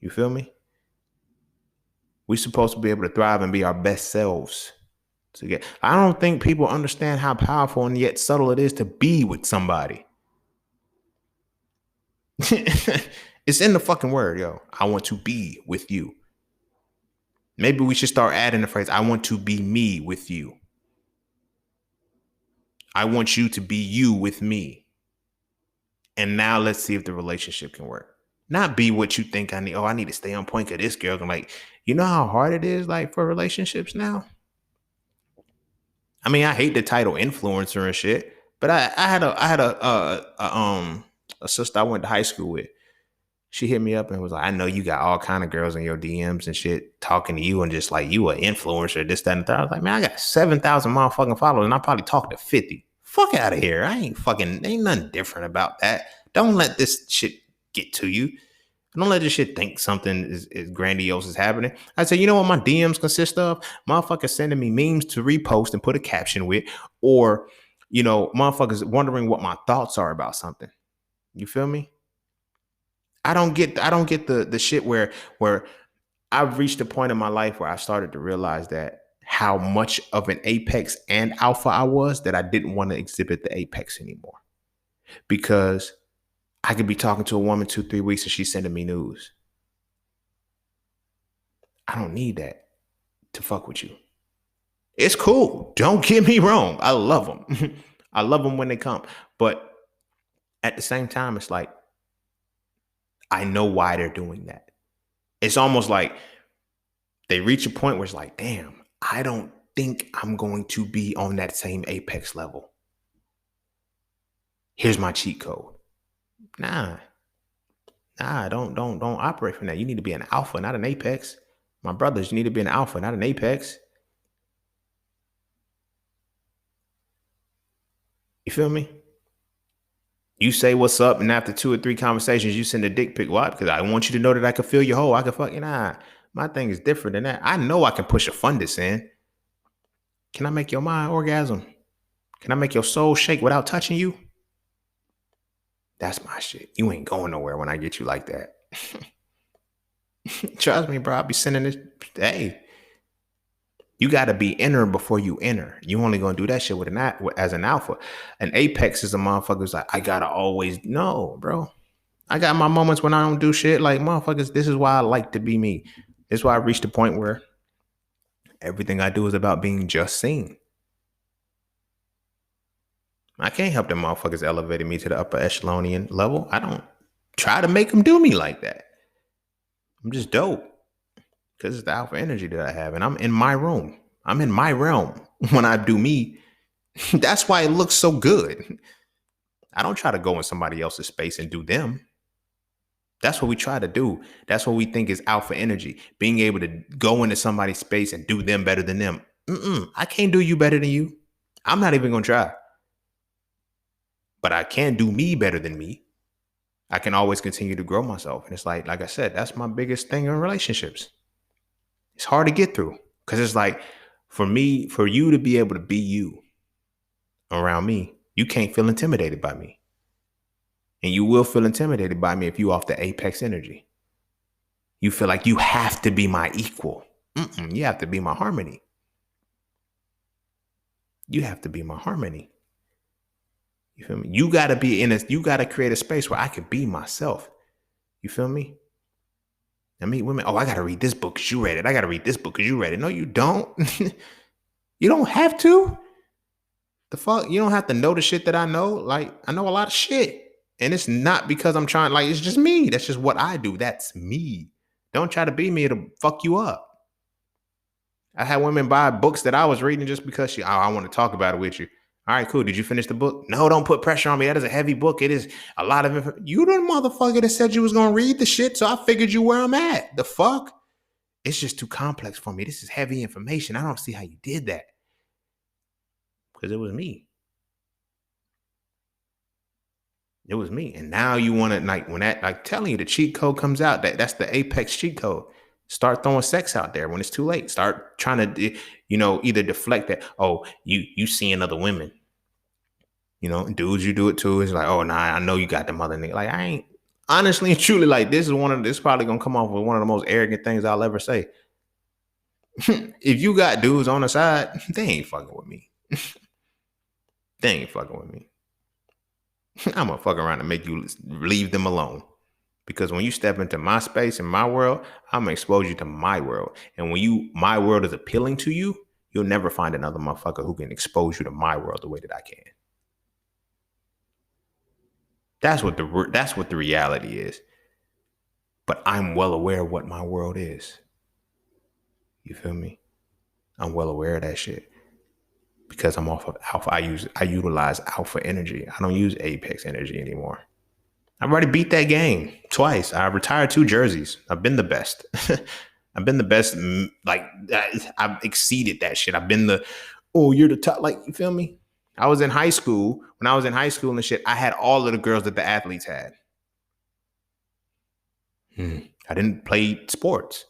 You feel me? We're supposed to be able to thrive and be our best selves. I don't think people understand how powerful and yet subtle it is to be with somebody. It's in the fucking word, yo. I want to be with you. Maybe we should start adding the phrase, I want to be me with you. I want you to be you with me. And now let's see if the relationship can work. Not be what you think I need. Oh, I need to stay on point because this girl. I'm like, you know how hard it is like for relationships now? I mean, I hate the title influencer and shit, but I had a sister I went to high school with. She hit me up and was like, I know you got all kind of girls in your DMs and shit talking to you and just like you an influencer, this, that, and the third. I was like, man, I got 7,000 motherfucking followers and I probably talk to 50. Fuck out of here. Ain't nothing different about that. Don't let this shit get to you. Don't let this shit think something is grandiose is happening. I said, you know what my DMs consist of? Motherfuckers sending me memes to repost and put a caption with, or, you know, motherfuckers wondering what my thoughts are about something. You feel me? I don't get the shit where I've reached a point in my life where I started to realize that how much of an apex and alpha I was that I didn't want to exhibit the apex anymore. Because I could be talking to a woman 2-3 weeks and she's sending me news. I don't need that to fuck with you. It's cool. Don't get me wrong. I love them. I love them when they come. But at the same time, it's like, I know why they're doing that. It's almost like they reach a point where it's like, damn, I don't think I'm going to be on that same apex level. Here's my cheat code. Nah, don't operate from that. You need to be an alpha, not an apex. My brothers, you need to be an alpha, not an apex. You feel me? You say what's up, and after 2 or 3 conversations, you send a dick pic. Why? Because I want you to know that I can feel your hole. I can fucking my thing is different than that. I know I can push a fundus in. Can I make your mind orgasm? Can I make your soul shake without touching you? That's my shit. You ain't going nowhere when I get you like that. Trust me, bro. I'll be sending this. Hey, you got to be inner before you enter. You only going to do that shit as an alpha. An apex is a motherfucker who's like, I got to always. No, bro. I got my moments when I don't do shit. Like, motherfuckers, this is why I like to be me. This is why I reached the point where everything I do is about being just seen. I can't help them motherfuckers elevating me to the upper echelonian level. I don't try to make them do me like that. I'm just dope. Because it's the alpha energy that I have. And I'm in my room. I'm in my realm when I do me. That's why it looks so good. I don't try to go in somebody else's space and do them. That's what we try to do. That's what we think is alpha energy. Being able to go into somebody's space and do them better than them. I can't do you better than you. I'm not even going to try. But I can do me better than me. I can always continue to grow myself. And it's like I said, that's my biggest thing in relationships. It's hard to get through because it's like for you to be able to be you around me, you can't feel intimidated by me. And you will feel intimidated by me if you off the apex energy. You feel like you have to be my equal. You have to be my harmony. You have to be my harmony. You feel me? You gotta create a space where I can be myself. You feel me? I meet women. Oh, I gotta read this book because you read it. I gotta read this book because you read it. No, you don't. You don't have to. The fuck? You don't have to know the shit that I know. Like, I know a lot of shit. And it's not because I'm trying, like, it's just me. That's just what I do. That's me. Don't try to be me. It'll fuck you up. I had women buy books that I was reading just because I want to talk about it with you. All right, cool. Did you finish the book? No, don't put pressure on me. That is a heavy book. It is a lot of information. You the motherfucker that said you was going to read the shit, so I figured you where I'm at. The fuck? It's just too complex for me. This is heavy information. I don't see how you did that. Because it was me. It was me. And now you want to, like, when that, like, telling you the cheat code comes out, that's the apex cheat code. Start throwing sex out there when it's too late. Start trying to, either deflect that. Oh, you seeing other women, dudes, you do it too. It's like, oh, nah, I know you got them other niggas. Like, I ain't, honestly and truly, like, this probably gonna come off with one of the most arrogant things I'll ever say. If you got dudes on the side, they ain't fucking with me. They ain't fucking with me. I'm gonna fuck around and make you leave them alone. Because when you step into my space and my world, I'm gonna expose you to my world. And when my world is appealing to you, you'll never find another motherfucker who can expose you to my world the way that I can. That's what the reality is. But I'm well aware of what my world is. You feel me? I'm well aware of that shit. Because I'm off of alpha. I utilize alpha energy. I don't use apex energy anymore. I've already beat that game twice. I retired 2 jerseys. I've been the best. I've been the best. Like, I've exceeded that shit. I've been you're the top. Like, you feel me? I was in high school. When I was in high school and shit, I had all of the girls that the athletes had. I didn't play sports,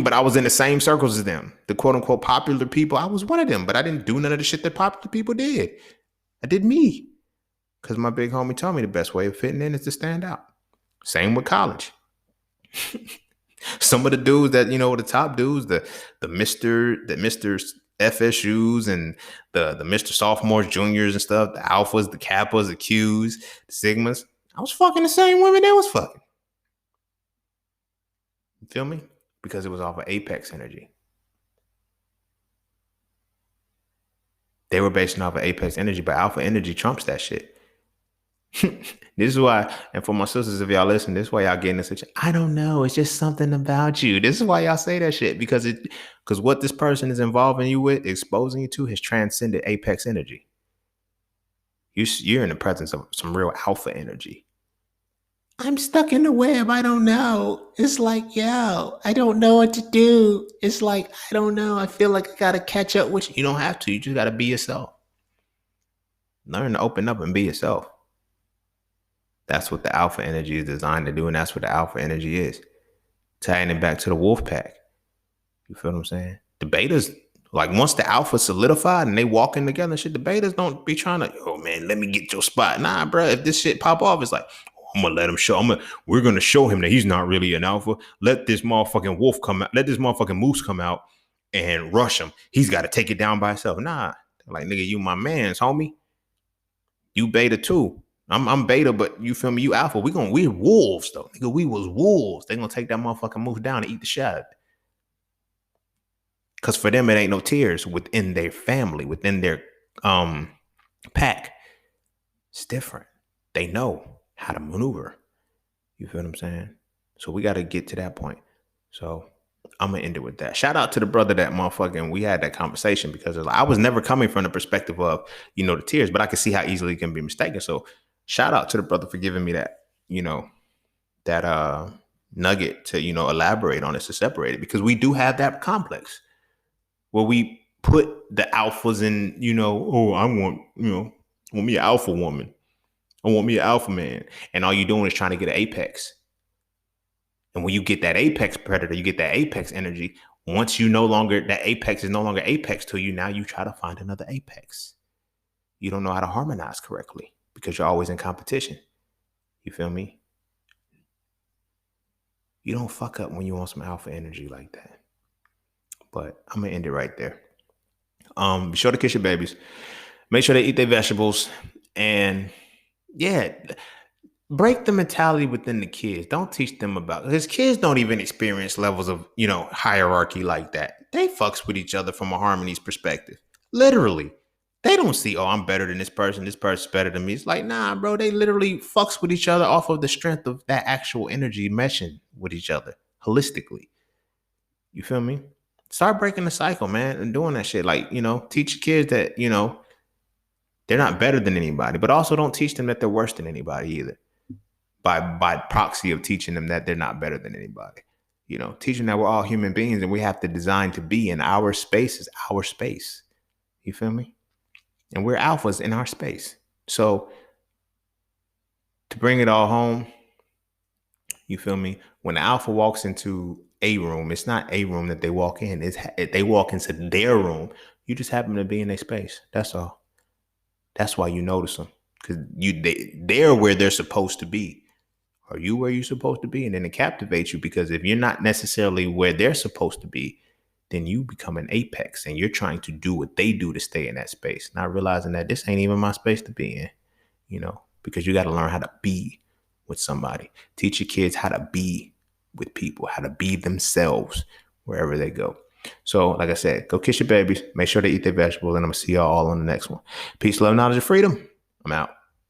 but I was in the same circles as them. The quote unquote popular people. I was one of them, but I didn't do none of the shit that popular people did. I did me. Because my big homie told me the best way of fitting in is to stand out. Same with college. Some of the dudes that, the top dudes, the Mr. FSUs and the Mr. Sophomores, juniors and stuff, the alphas, the kappas, the Qs, the sigmas. I was fucking the same women they was fucking. You feel me? Because it was off of apex energy. They were basing off of apex energy, but alpha energy trumps that shit. This is why, and for my sisters, if y'all listen, this is why y'all getting this. I don't know. It's just something about you. This is why y'all say that shit, because what this person is involving you with, exposing you to, has transcended apex energy. You're in the presence of some real alpha energy. I'm stuck in the web. I don't know. It's like, yo, I don't know what to do. It's like, I don't know. I feel like I gotta catch up with you. You don't have to. You just gotta be yourself. Learn to open up and be yourself. That's what the alpha energy is designed to do, and that's what the alpha energy is. Tying it back to the wolf pack. You feel what I'm saying? The betas, like, once the alpha solidified and they walking together and shit, the betas don't be trying to, oh man, let me get your spot. Nah, bro, if this shit pop off, it's like, I'm gonna let him show. We're gonna show him that he's not really an alpha. Let this motherfucking wolf come out. Let this motherfucking moose come out and rush him. He's got to take it down by himself. Nah, like, nigga, you my man's, homie. You beta too. I'm beta, but you feel me? You alpha. We're wolves though, nigga. We was wolves. They gonna take that motherfucking moose down and eat the shit out of it. Cause for them, it ain't no tears within their family, within their pack. It's different. They know how to maneuver. You feel what I'm saying? So we got to get to that point. So I'm gonna end it with that. Shout out to the brother that motherfucking we had that conversation, because I was never coming from the perspective of, the tears, but I could see how easily it can be mistaken. So shout out to the brother for giving me that, that nugget to, elaborate on it, to separate it, because we do have that complex where we put the alphas in, I want me an alpha woman. I want me an alpha man. And all you're doing is trying to get an apex. And when you get that apex predator, you get that apex energy. Once that apex is no longer apex to you, now you try to find another apex. You don't know how to harmonize correctly because you're always in competition. You feel me? You don't fuck up when you want some alpha energy like that. But I'm going to end it right there. Be sure to kiss your babies. Make sure they eat their vegetables. And yeah, break the mentality within the kids. Don't teach them because kids don't even experience levels of, hierarchy like that. They fucks with each other from a harmonies perspective. Literally. They don't see, oh, I'm better than this person's better than me. It's like, nah, bro, they literally fucks with each other off of the strength of that actual energy meshing with each other holistically. You feel me? Start breaking the cycle, man, and doing that shit. Like, teach your kids that, they're not better than anybody, but also don't teach them that they're worse than anybody either. By proxy of teaching them that they're not better than anybody. Teaching that we're all human beings and we have to design to be in our space is our space. You feel me? And we're alphas in our space. So To bring it all home, you feel me? When the alpha walks into a room, it's not a room that they walk in. They walk into their room. You just happen to be in their space. That's all. That's why you notice them, because they're where they're supposed to be. Are you where you're supposed to be? And then it captivates you, because if you're not necessarily where they're supposed to be, then you become an apex and you're trying to do what they do to stay in that space, not realizing that this ain't even my space to be in, because you got to learn how to be with somebody. Teach your kids how to be with people, how to be themselves wherever they go. So, like I said, go kiss your babies. Make sure they eat their vegetables, and I'm going to see y'all all on the next one. Peace, love, knowledge, and freedom. I'm out.